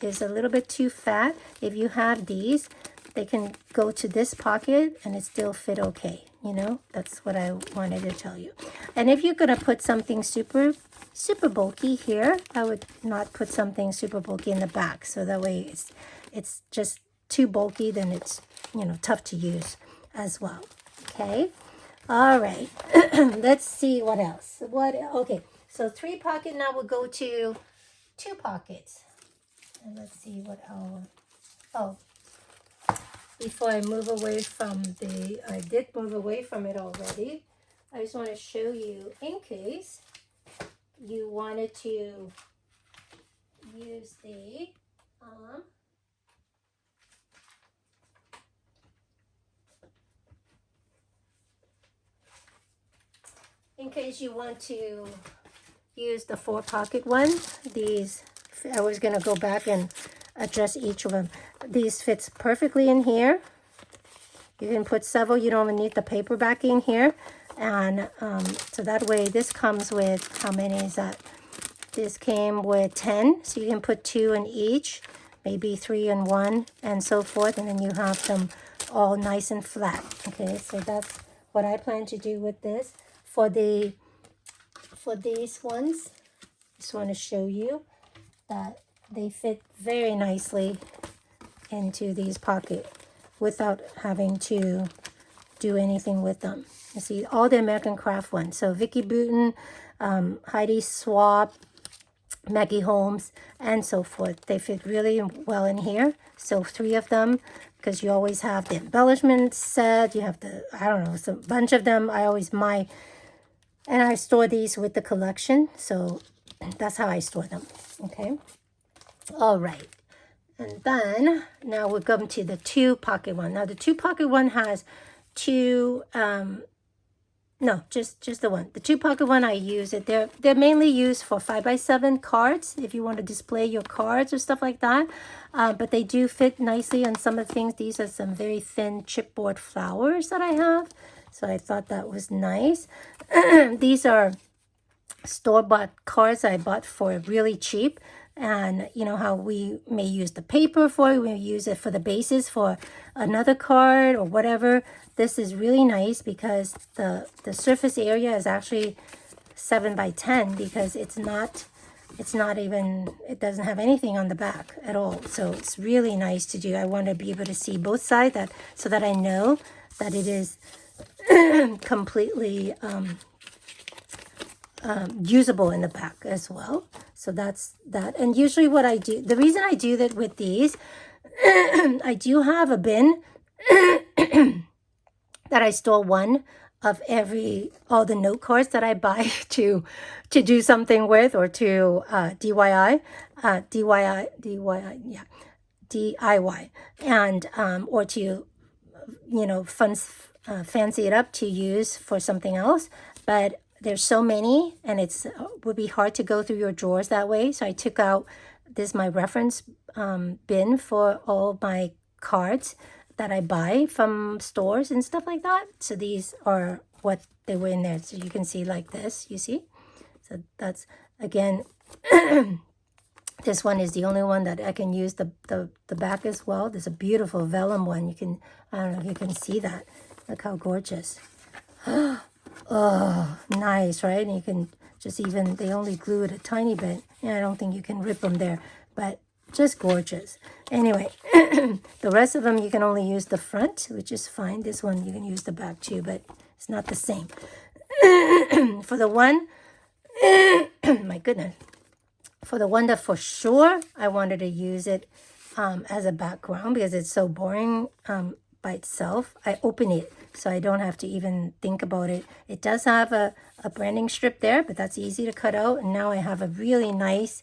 is a little bit too fat, if you have these, they can go to this pocket and it still fit okay. You know, that's what I wanted to tell you. And if you're gonna put something super bulky here, I would not put something super bulky in the back, so that way it's just too bulky, then it's, you know, tough to use as well. Okay, all right. Let's see what else. Okay, so 3 pocket. Now we'll go to 2 pockets, and let's see what before I move away from I did move away from it already. I just want to show you, in case you wanted to use the in case you want to use the 4 pocket one. These, I was going to go back and address each of them. These fits perfectly in here. You can put several. You don't even need the paper backing here. And so that way, this comes with, how many is that? This came with 10. So you can put 2 in each, maybe 3 in one, and so forth. And then you have them all nice and flat. Okay, so that's what I plan to do with this. For these ones, just want to show you that they fit very nicely into these pockets without having to do anything with them. You see, all the American Craft ones. So Vicky Boutin, Heidi Swap, Maggie Holmes, and so forth. They fit really well in here. So 3 of them, because you always have the embellishment set. You have the, I don't know, it's a bunch of them. And I store these with the collection. So that's how I store them. Okay. All right. And then now we'll come to the 2 pocket one. Now the 2 pocket one has 2, no, just the one. The 2 pocket one, I use it. They're mainly used for 5x7 cards, if you want to display your cards or stuff like that. But they do fit nicely on some of the things. These are some very thin chipboard flowers that I have. So I thought that was nice. These are store-bought cards I bought for really cheap. And you know how we may use the paper for it, we use it for the bases for another card or whatever. This is really nice because the surface area is actually 7 by 10, because it's not it's not even, it doesn't have anything on the back at all. So it's really nice to do. I want to be able to see both sides, that so that I know that it is completely usable in the back as well. So that's that. And usually what I do, the reason I do that with these, I do have a bin that I store one of all the note cards that I buy to do something with, or to DIY, yeah, DIY, and or to, you know, fancy it up to use for something else. But there's so many, and it would be hard to go through your drawers that way. So I took out this, my reference bin for all my cards that I buy from stores and stuff like that. So these are what they were in there. So you can see like this, you see? So that's, again, this one is the only one that I can use the back as well. There's a beautiful vellum one. You can, I don't know if you can see that. Look how gorgeous. Oh, nice, right? And you can just even, they only glue it a tiny bit. And I don't think you can rip them there, but just gorgeous. Anyway, the rest of them you can only use the front, which is fine. This one you can use the back too, but it's not the same. For the one, my goodness, for the one that for sure I wanted to use it as a background because it's so boring by itself, I open it so I don't have to even think about it. It does have a branding strip there, but that's easy to cut out. And now I have a really nice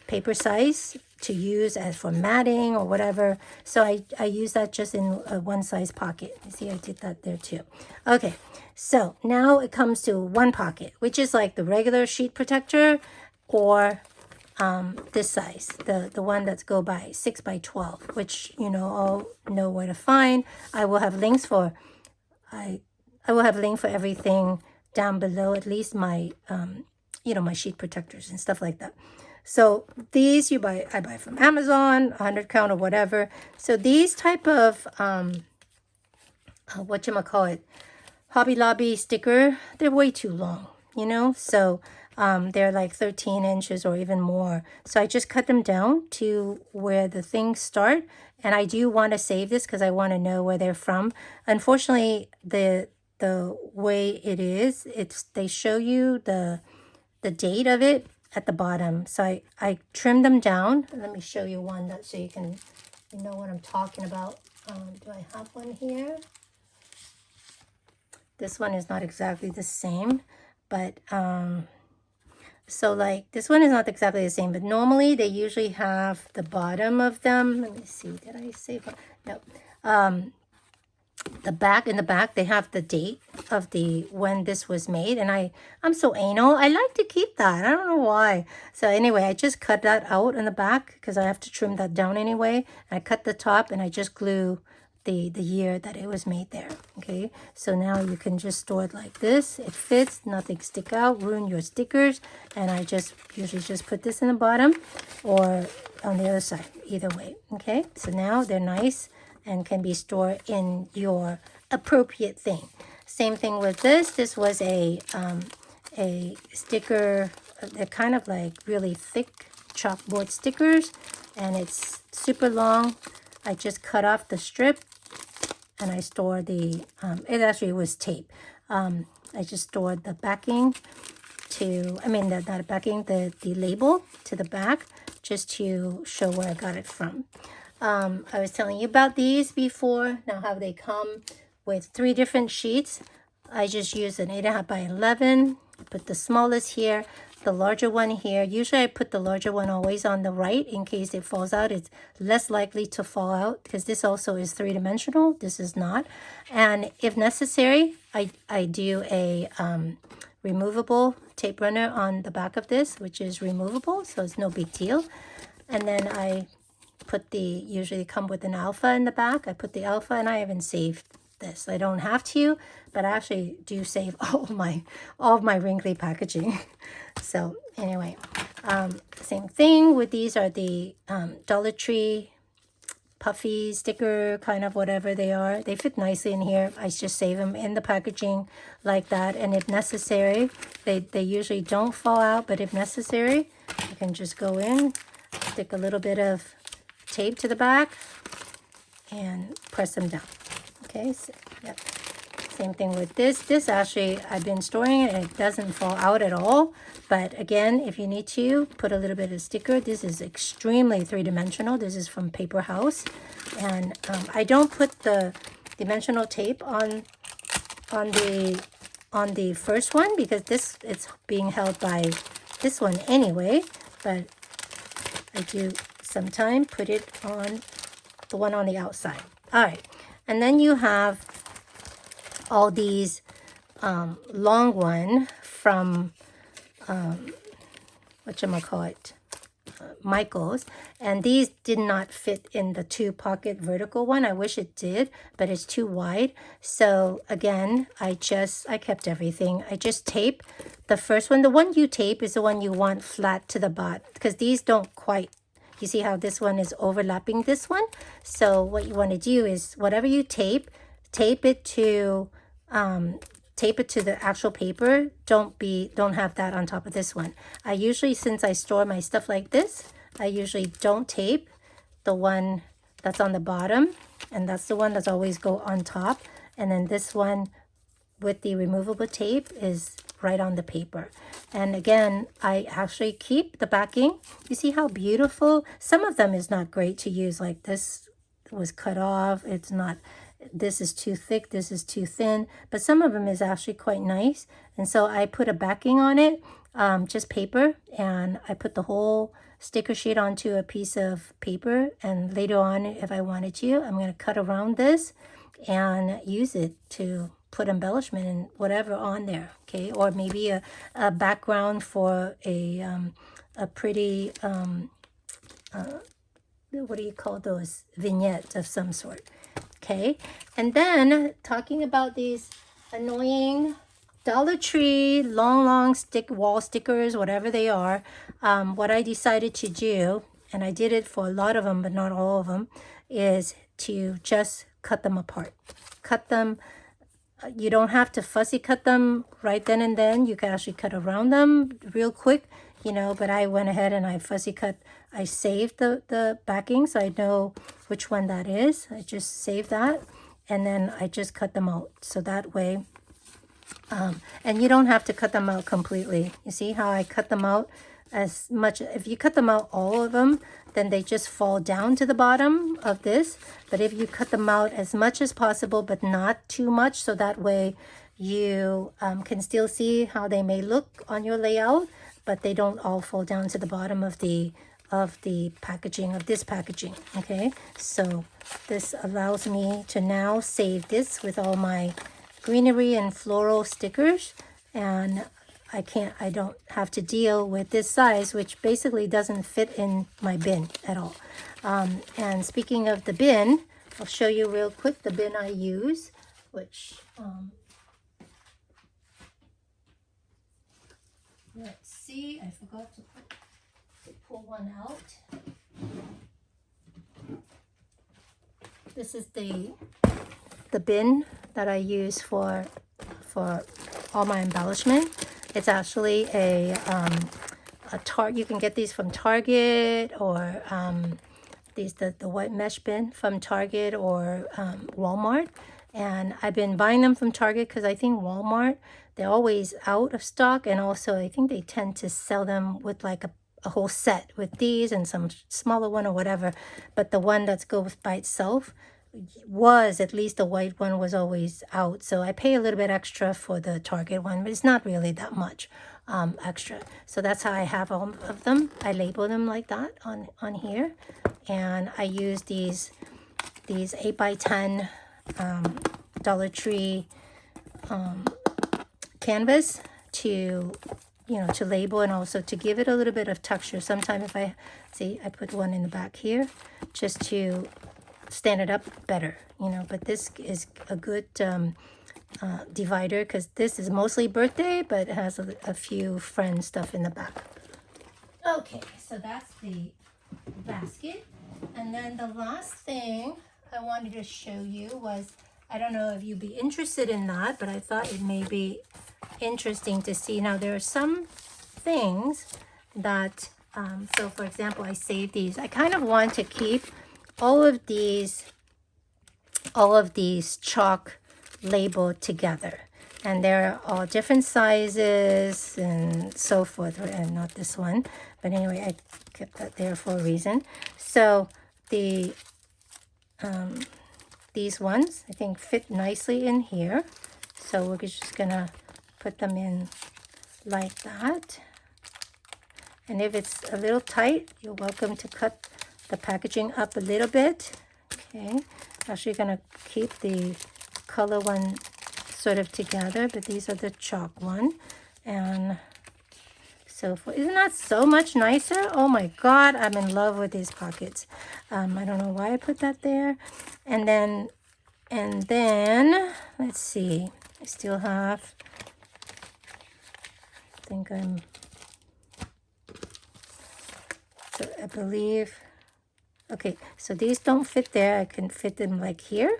paper size to use as for matting or whatever. So I use that just in a one size pocket. You see, I did that there too. Okay, so now it comes to one pocket, which is like the regular sheet protector, or this size, the one that's go by 6 by 12, which, you know, all know where to find. I will have links for, I will have link for everything down below, at least my, you know, my sheet protectors and stuff like that. So these I buy from Amazon, 100 count or whatever. So these type of, whatchamacallit, Hobby Lobby sticker, they're way too long, you know? So they're like 13 inches or even more. So I just cut them down to where the things start. And I do want to save this because I want to know where they're from. Unfortunately, the way it is, they show you the date of it at the bottom. So I trimmed them down. Let me show you one so you know what I'm talking about. Do I have one here? This one is not exactly the same, but so like this one is not exactly the same, but normally they usually have the bottom of them. Let me see, did I save one? No. The back, in the back, they have the date of when this was made. And I'm so anal. I like to keep that. I don't know why. So anyway, I just cut that out in the back because I have to trim that down anyway. I cut the top and I just glue the year that it was made there. Okay, so now you can just store it like this. It fits, nothing stick out, ruin your stickers. And I just usually just put this in the bottom or on the other side, either way. Okay, so now they're nice and can be stored in your appropriate thing. Same thing with this. This was a sticker. They're kind of like really thick chalkboard stickers, and it's super long. I just cut off the strip, and I store it actually was tape. I just stored the backing not backing, the label to the back, just to show where I got it from. I was telling you about these before. Now how they come with 3 different sheets. I just use an 8.5 by 11. I put the smallest here, the larger one here. Usually I put the larger one always on the right in case it falls out. It's less likely to fall out because this also is 3-dimensional. This is not. And if necessary, I do a removable tape runner on the back of this, which is removable, so it's no big deal. And then I put usually come with an alpha in the back. I put the alpha, and I haven't saved this. I don't have to, but I actually do save all of my wrinkly packaging. So anyway, same thing with these are the Dollar Tree puffy sticker, kind of whatever they are. They fit nicely in here. I just save them in the packaging like that. And if necessary, they usually don't fall out, but if necessary, I can just go in, stick a little bit of tape to the back, and press them down. Okay, so, yep. Same thing with this. This actually, I've been storing it and it doesn't fall out at all. But again, if you need to, put a little bit of sticker. This is extremely three-dimensional. This is from Paper House. And I don't put the dimensional tape on the first one because it's being held by this one anyway. But I do sometimes put it on the one on the outside. All right. And then you have all these long one from whatchamacallit, Michael's, and these did not fit in the 2-pocket vertical one. I wish it did, but it's too wide. So again, I kept everything. I just tape the first one. The one you tape is the one you want flat to the bottom because these don't quite. You see how this one is overlapping this one? So what you want to do is whatever you tape it to the actual paper. Don't have that on top of this one. I usually, since I store my stuff like this, I usually don't tape the one that's on the bottom, and that's the one that's always go on top. And then this one with the removable tape is right on the paper. And again, I actually keep the backing. You see how beautiful? Some of them is not great to use, like this was cut off. It's not. This is too thick, this is too thin, but some of them is actually quite nice. And so I put a backing on it, just paper, and I put the whole sticker sheet onto a piece of paper, and later on, if I wanted to, I'm going to cut around this and use it to put embellishment and whatever on there, okay? Or maybe a background for a pretty, what do you call those? Vignette of some sort. Okay, and then talking about these annoying Dollar Tree long wall stickers, whatever they are, what I decided to do, and I did it for a lot of them, but not all of them, is to just cut them apart. Cut them. You don't have to fussy cut them right then and then. You can actually cut around them real quick, you know, but I went ahead and I fussy cut. I saved the backing so I know which one that is. I just saved that, and then I just cut them out. So that way, and you don't have to cut them out completely. You see how I cut them out as much? If you cut them out, all of them, then they just fall down to the bottom of this. But if you cut them out as much as possible, but not too much, so that way you can still see how they may look on your layout, but they don't all fall down to the bottom of the packaging, of this packaging. Okay, so this allows me to now save this with all my greenery and floral stickers, and I don't have to deal with this size, which basically doesn't fit in my bin at all. And speaking of the bin, I'll show you real quick the bin I use, which let's see, I forgot to pull one out. This is the bin that I use for all my embellishment. It's actually a you can get these from Target, or the white mesh bin from Target or Walmart. And I've been buying them from Target because I think Walmart, they're always out of stock, and also I think they tend to sell them with like a whole set with these and some smaller one or whatever. But the one that goes by itself was, at least the white one, was always out. So I pay a little bit extra for the Target one, but it's not really that much extra. So that's how I have all of them. I label them like that on here. And I use these 8x10 Dollar Tree canvas to, to label, and also to give it a little bit of texture. Sometimes if I put one in the back here just to stand it up better, but this is a good divider because this is mostly birthday, but it has a few friend stuff in the back. Okay, so that's the basket. And then the last thing I wanted to show you was, I don't know if you'd be interested in that, but I thought it may be interesting to see. Now there are some things that, so for example, I saved these. I kind of want to keep all of these chalk labeled together. And they're all different sizes and so forth, and not this one. But anyway, I kept that there for a reason. So the these ones, I think, fit nicely in here. So we're just gonna put them in like that. And if it's a little tight, you're welcome to cut the packaging up a little bit. Okay, actually gonna keep the color one sort of together, but these are the chalk one. And so forth. Isn't that so much nicer? Oh my God, I'm in love with these pockets. I don't know why I put that there. And then let's see, I still have, so I believe, okay, so these don't fit there. I can fit them like here.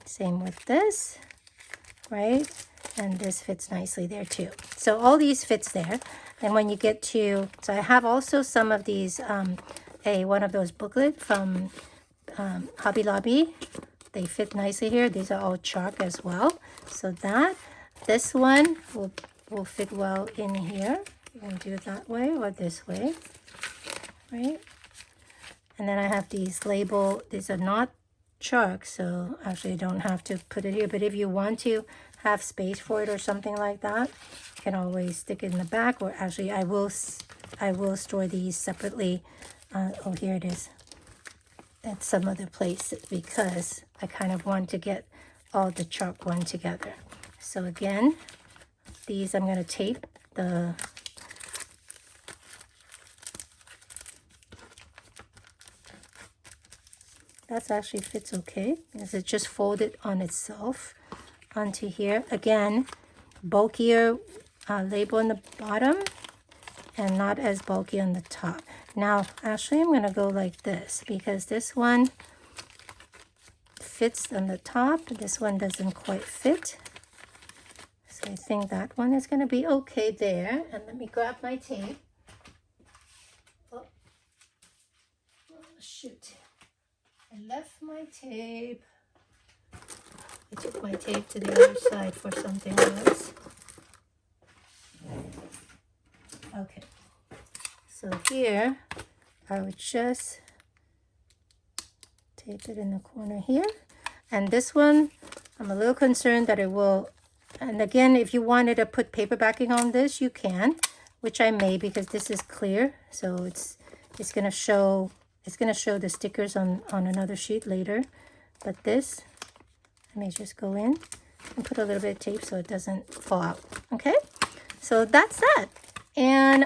Same with this, right? And this fits nicely there too. So all these fits there. And when you get to, so I have also some of these, one of those booklet from Hobby Lobby. They fit nicely here. These are all chalk as well. So this one will fit well in here. You can do it that way or this way, right? And then I have these these are not chalk, so actually I don't have to put it here. But if you want to have space for it or something like that, you can always stick it in the back. Or actually I will store these separately. Oh, here it is at some other place, because I kind of want to get all the chalk one together. So again, these I'm going to tape the that actually fits okay, because it just folded on itself onto here. Again, bulkier label on the bottom and not as bulky on the top. Now, actually, I'm going to go like this, because this one fits on the top. This one doesn't quite fit. So I think that one is going to be okay there. And let me grab my tape. Oh, shoot. I left my tape. I took my tape to the other side for something else. Okay. So here, I would just tape it in the corner here. And this one, I'm a little concerned that it will, and again, if you wanted to put paper backing on this, you can, which I may, because this is clear. So it's going to show the stickers on another sheet later. But this, let me just go in and put a little bit of tape so it doesn't fall out. Okay, so that's that. And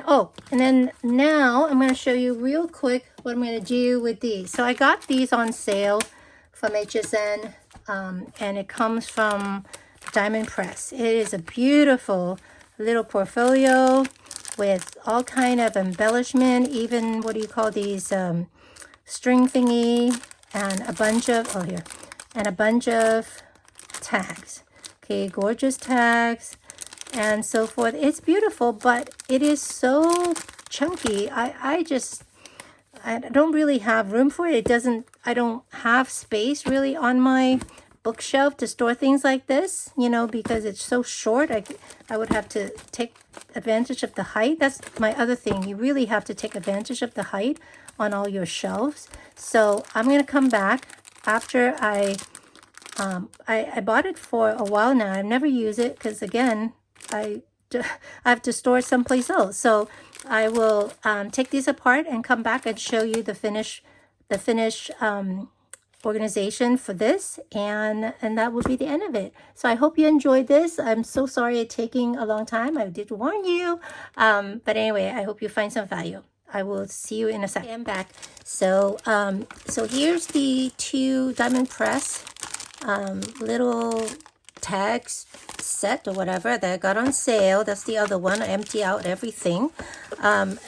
and then now I'm going to show you real quick what I'm going to do with these. So I got these on sale from HSN, and it comes from Diamond Press. It is a beautiful little portfolio with all kind of embellishment, even what do you call these, string thingy, and a bunch of tags. Okay, gorgeous tags and so forth. It's beautiful, but it is so chunky. I don't really have room for it. I don't have space really on my bookshelf to store things like this, because it's so short. I would have to take advantage of the height. That's my other thing. You really have to take advantage of the height on all your shelves. So I'm going to come back after I bought it for a while now. I've never used it because, again, I have to store it someplace else. So I will take these apart and come back and show you the finished organization for this, and that will be the end of it. So I hope you enjoyed this. I'm so sorry it's taking a long time. I did warn you, but anyway, I hope you find some value. I will see you in a second. I'm back. So here's the 2 Diamond Press little tags set or whatever that I got on sale. That's the other one. I empty out everything.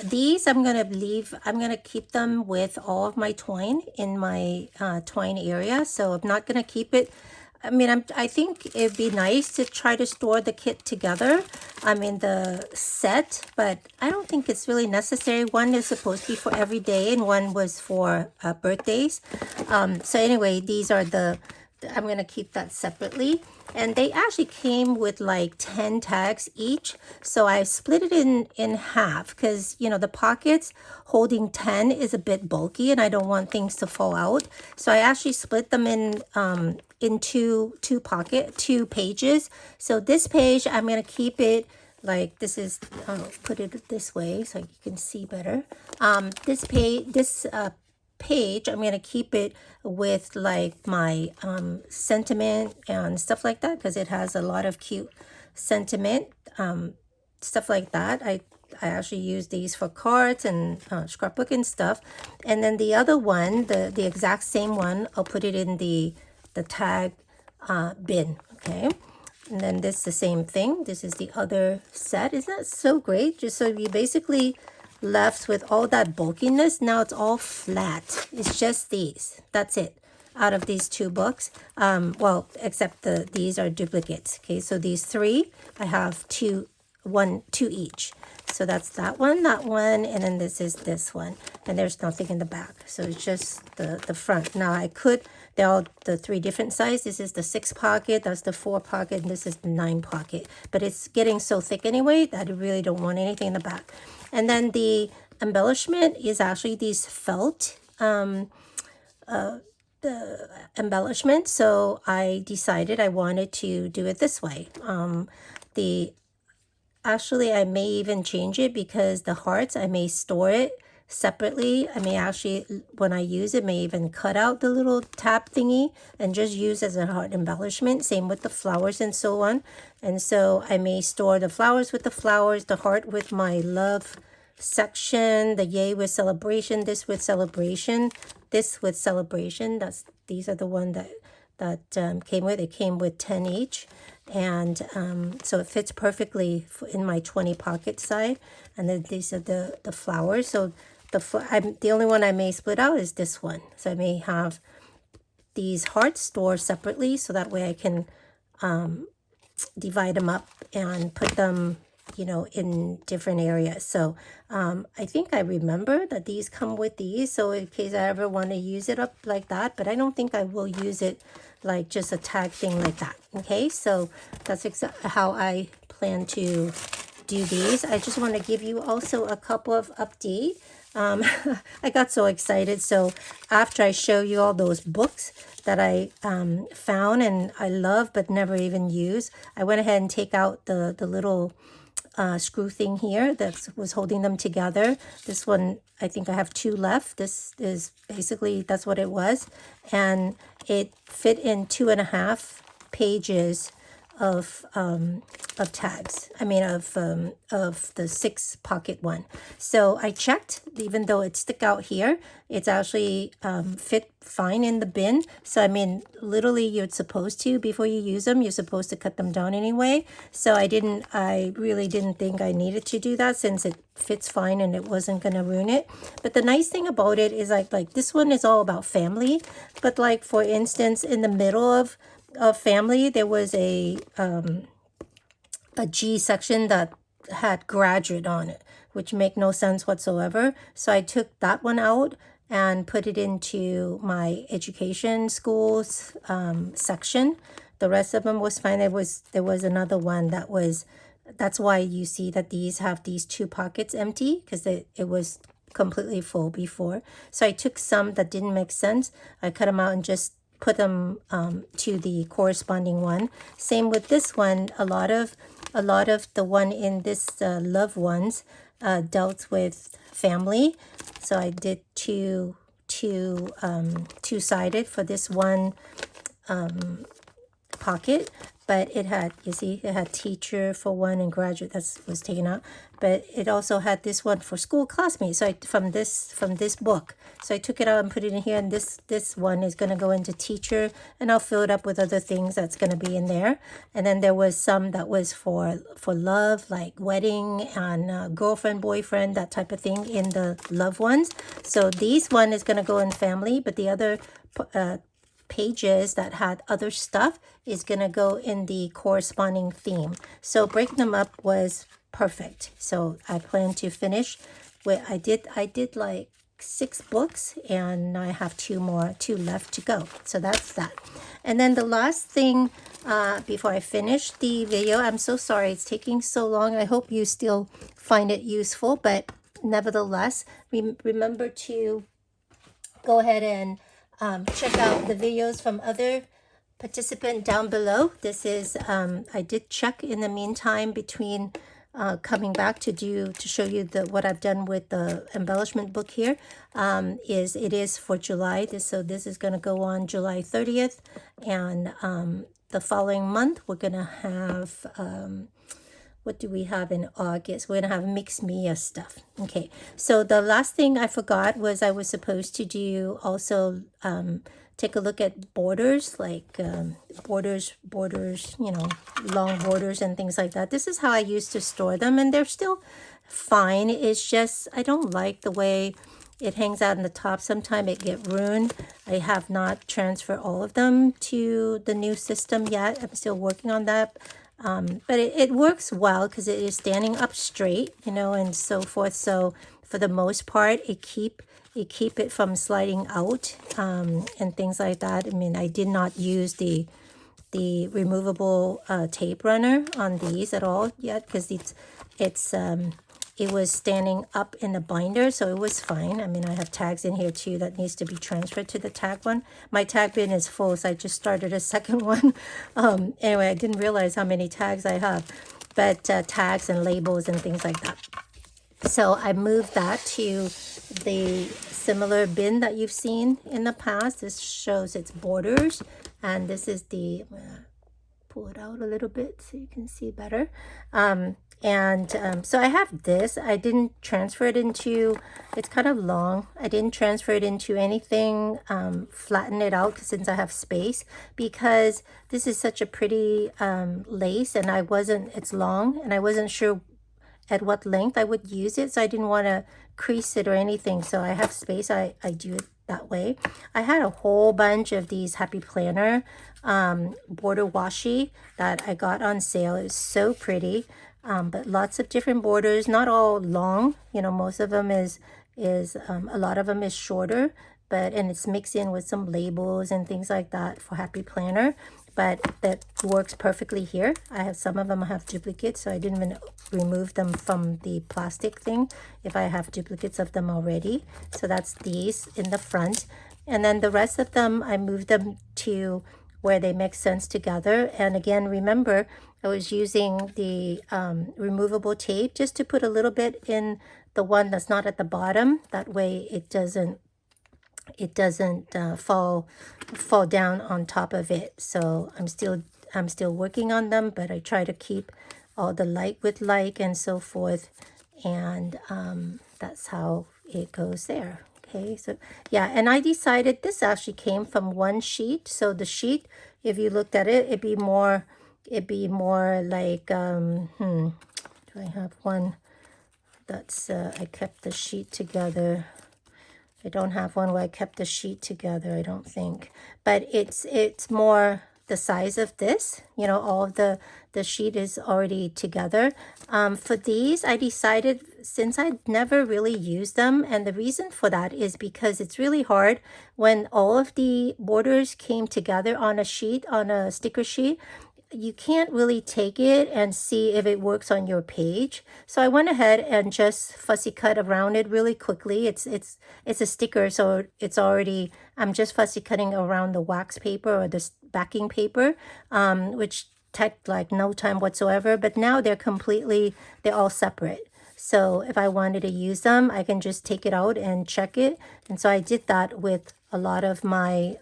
These I'm gonna keep them with all of my twine in my twine area. So I'm not gonna keep it. I mean, I think it'd be nice to try to store the kit together. I mean, the set, but I don't think it's really necessary. One is supposed to be for every day, and one was for birthdays. So anyway, these are I'm going to keep that separately. And they actually came with like 10 tags each. So I split it in half because, you know, the pockets holding 10 is a bit bulky and I don't want things to fall out. So I actually split them in two pages. So this page, I'm going to keep it like this is, I'll put it this way so you can see better. This page, I'm going to keep it with like my sentiment and stuff like that because it has a lot of cute sentiment, stuff like that. I actually use these for cards and scrapbook and stuff. And then the other one, the exact same one, I'll put it in the tag bin, okay? And then this is the same thing. This is the other set. Isn't that so great? Just so you basically left with all that bulkiness. Now it's all flat. It's just these. That's it out of these two books. Well, except these are duplicates. Okay, so these three, I have two each. So that's that one, and then this is this one. And there's nothing in the back. So it's just the front. Now they're all the three different sizes. This is the 6 pocket, that's the 4 pocket, and this is the 9 pocket. But it's getting so thick anyway that I really don't want anything in the back. And then the embellishment is actually these felt the embellishment. So I decided I wanted to do it this way. Actually, I may even change it because the hearts, I may store it separately. I may actually, when I use it, may even cut out the little tab thingy and just use as a heart embellishment. Same with the flowers and so on. And so I may store the flowers with the flowers, the heart with my love section, the yay with celebration, this with celebration, this with celebration. These are the one that came with. It came with 10 each. And so it fits perfectly in my 20 pocket side. And then these are the flowers. So the only one I may split out is this one. So I may have these hearts stored separately so that way I can divide them up and put them, you know, in different areas. So I think I remember that these come with these. So in case I ever want to use it up like that, but I don't think I will use it like just a tag thing like that. Okay, so that's exactly how I plan to do these. I just want to give you also a couple of updates. I got so excited. So after I show you all those books that I found and I love but never even use, I went ahead and take out the little screw thing here that was holding them together. This one, I think I have 2 left. This is basically, that's what it was. And it fit in 2.5 pages of tags. I mean of the 6 pocket one. So I checked, even though it stick out here, it's actually fit fine in the bin. So I mean, literally you're supposed to, before you use them, you're supposed to cut them down anyway. So I really didn't think I needed to do that since it fits fine and it wasn't gonna ruin it. But the nice thing about it is like this one is all about family. But like for instance, in the middle of family, there was a G section that had graduate on it, which make no sense whatsoever. So I took that one out and put it into my education schools section. The rest of them was fine. There was another one that's why you see that these have these 2 pockets empty, because it was completely full before. So I took some that didn't make sense. I cut them out and just put them to the corresponding one. Same with this one. A lot of the one in this loved ones dealt with family. So I did two-sided for this one pocket. but it had, you see, it had teacher for one and graduate, that was taken out. But it also had this one for school classmates. So from this book. So I took it out and put it in here, and this one is going to go into teacher, and I'll fill it up with other things that's going to be in there. And then there was some that was for love, like wedding and girlfriend, boyfriend, that type of thing in the love ones. So these one is going to go in family, but the other pages that had other stuff is going to go in the corresponding theme. So breaking them up was perfect. So I plan to finish with, I did like 6 books, and I have 2 left to go. So that's that. And then the last thing before I finish the video, I'm so sorry it's taking so long. I hope you still find it useful, but nevertheless, remember to go ahead and check out the videos from other participants down below. This is, I did check in the meantime between coming back to show you what I've done with the embellishment book here. It is for July. So this is going to go on July 30th. And the following month, we're going to have, what do we have in August? We're going to have Mix Mia stuff. Okay, so the last thing I forgot was I was supposed to do also take a look at borders, like borders, you know, long borders and things like that. This is how I used to store them, and they're still fine. It's just I don't like the way it hangs out in the top. Sometimes it get ruined. I have not transferred all of them to the new system yet. I'm still working on that. But it works well because it is standing up straight, you know, and so forth. So for the most part, it keep it from sliding out and things like that. I mean, I did not use the removable tape runner on these at all yet because it was standing up in the binder, so it was fine. I mean, I have tags in here too that needs to be transferred to the tag one. My tag bin is full, so I just started a second one. Anyway, I didn't realize how many tags I have, but tags and labels and things like that. So I moved that to the similar bin that you've seen in the past. This shows its borders, and this is the, I'm gonna pull it out a little bit so you can see better. So I have this. I didn't transfer it into, it's kind of long. I didn't transfer it into anything, flatten it out since I have space, because this is such a pretty lace, and it's long, and I wasn't sure at what length I would use it, so I didn't want to crease it or anything. So I have space. I do it that way. I had a whole bunch of these Happy Planner border washi that I got on sale. It was so pretty. But lots of different borders, not all long, you know, most of them is a lot of them is shorter, and it's mixed in with some labels and things like that for Happy Planner, but that works perfectly here. I have some of them I have duplicates, so I didn't even remove them from the plastic thing if I have duplicates of them already. So that's these in the front, and then the rest of them I moved them to where they make sense together. And again, remember, I was using the removable tape just to put a little bit in the one that's not at the bottom. That way it doesn't fall down on top of it. So I'm still working on them, but I try to keep all the like with like and so forth. And that's how it goes there. Okay, so yeah, and I decided this actually came from one sheet. So the sheet, if you looked at it, it'd be more like, do I have one that's, I kept the sheet together. I don't have one where I kept the sheet together, I don't think. But it's more the size of this, you know, all of the sheet is already together. For these, I decided, since I'd never really used them, and the reason for that is because it's really hard when all of the borders came together on a sheet, on a sticker sheet, you can't really take it and see if it works on your page. So I went ahead and just fussy cut around it really quickly. It's a sticker, so it's already, I'm just fussy cutting around the wax paper or the backing paper, which took like no time whatsoever. But now they're all separate. So if I wanted to use them, I can just take it out and check it. And so I did that with a lot of my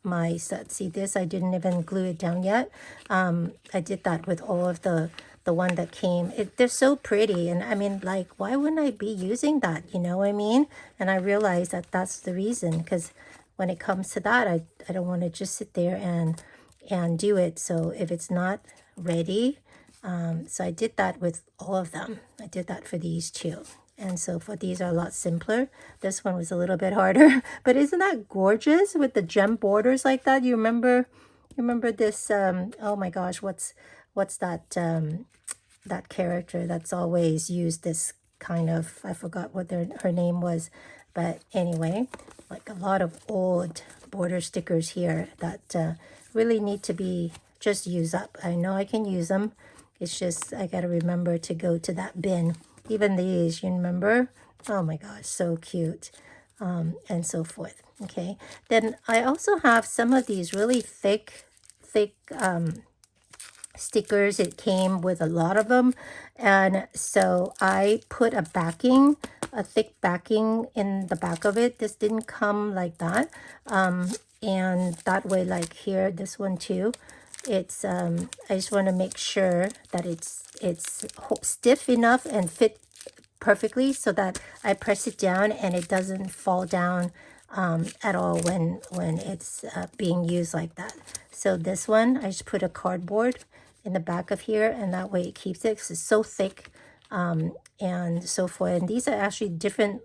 my set. See this, I didn't even glue it down yet. I did that with all of the one that came. They're so pretty, and I mean, like, why wouldn't I be using that, you know what I mean? And I realized that that's the reason, because when it comes to that, I don't want to just sit there and do it. So if it's not ready, so I did that with all of them. I did that for these two. And so for these are a lot simpler. This one was a little bit harder, but isn't that gorgeous with the gem borders like that? You remember this, oh my gosh, what's that, that character that's always used this kind of, I forgot what her name was, but anyway, like a lot of old border stickers here that really need to be just used up. I know I can use them. It's just I got to remember to go to that bin. Even these, you remember? Oh my gosh, so cute. And so forth. Okay. Then I also have some of these really thick stickers. It came with a lot of them. And so I put a thick backing in the back of it. This didn't come like that. And that way, like here, this one too. It's I just want to make sure that it's stiff enough and fit perfectly so that I press it down and it doesn't fall down at all when it's being used like that. So this one, I just put a cardboard in the back of here, and that way it keeps it, 'cause it's so thick and so forth. And these are actually different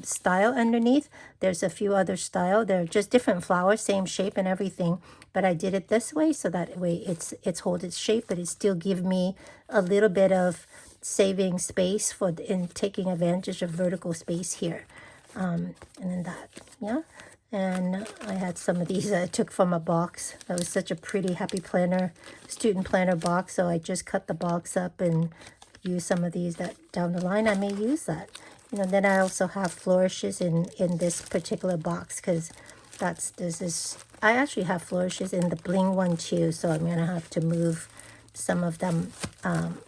style underneath. There's a few other style. They're just different flowers, same shape and everything, but I did it this way so that way it's hold its shape, but it still give me a little bit of saving space in taking advantage of vertical space here. And then that, yeah. And I had some of these that I took from a box. That was such a pretty happy planner, student planner box. So I just cut the box up and use some of these that down the line I may use that. You know, then I also have flourishes in this particular box, because I actually have flourishes in the bling one too. So I'm gonna have to move some of them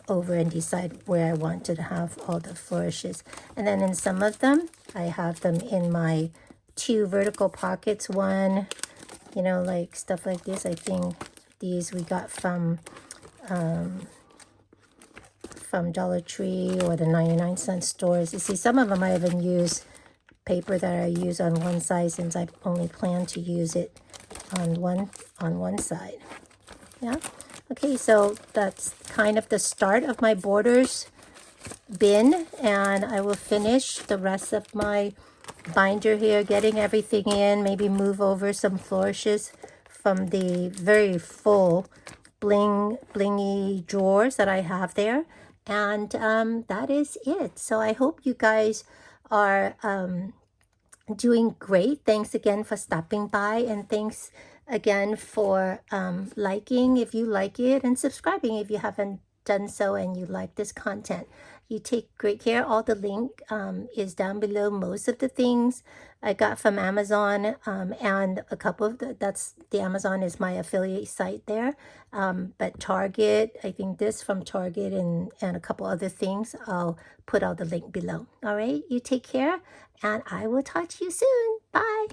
over and decide where I want to have all the flourishes. And then in some of them, I have them in my 2 vertical pockets. One, you know, like stuff like this. I think these we got from Dollar Tree or the 99-cent stores. You see, some of them I even use paper that I use on one side, since I only plan to use it on one side. Yeah. Okay, so that's kind of the start of my borders bin, and I will finish the rest of my binder here, getting everything in, maybe move over some flourishes from the very full blingy drawers that I have there. And that is it. So I hope you guys are doing great. Thanks again for stopping by, and thanks again for liking if you like it, and subscribing if you haven't done so and you like this content. You take great care. All the link is down below. Most of the things I got from Amazon, and a couple of the Amazon is my affiliate site there. But Target, I think this from Target, and a couple other things, I'll put all the link below. All right, you take care, and I will talk to you soon. Bye.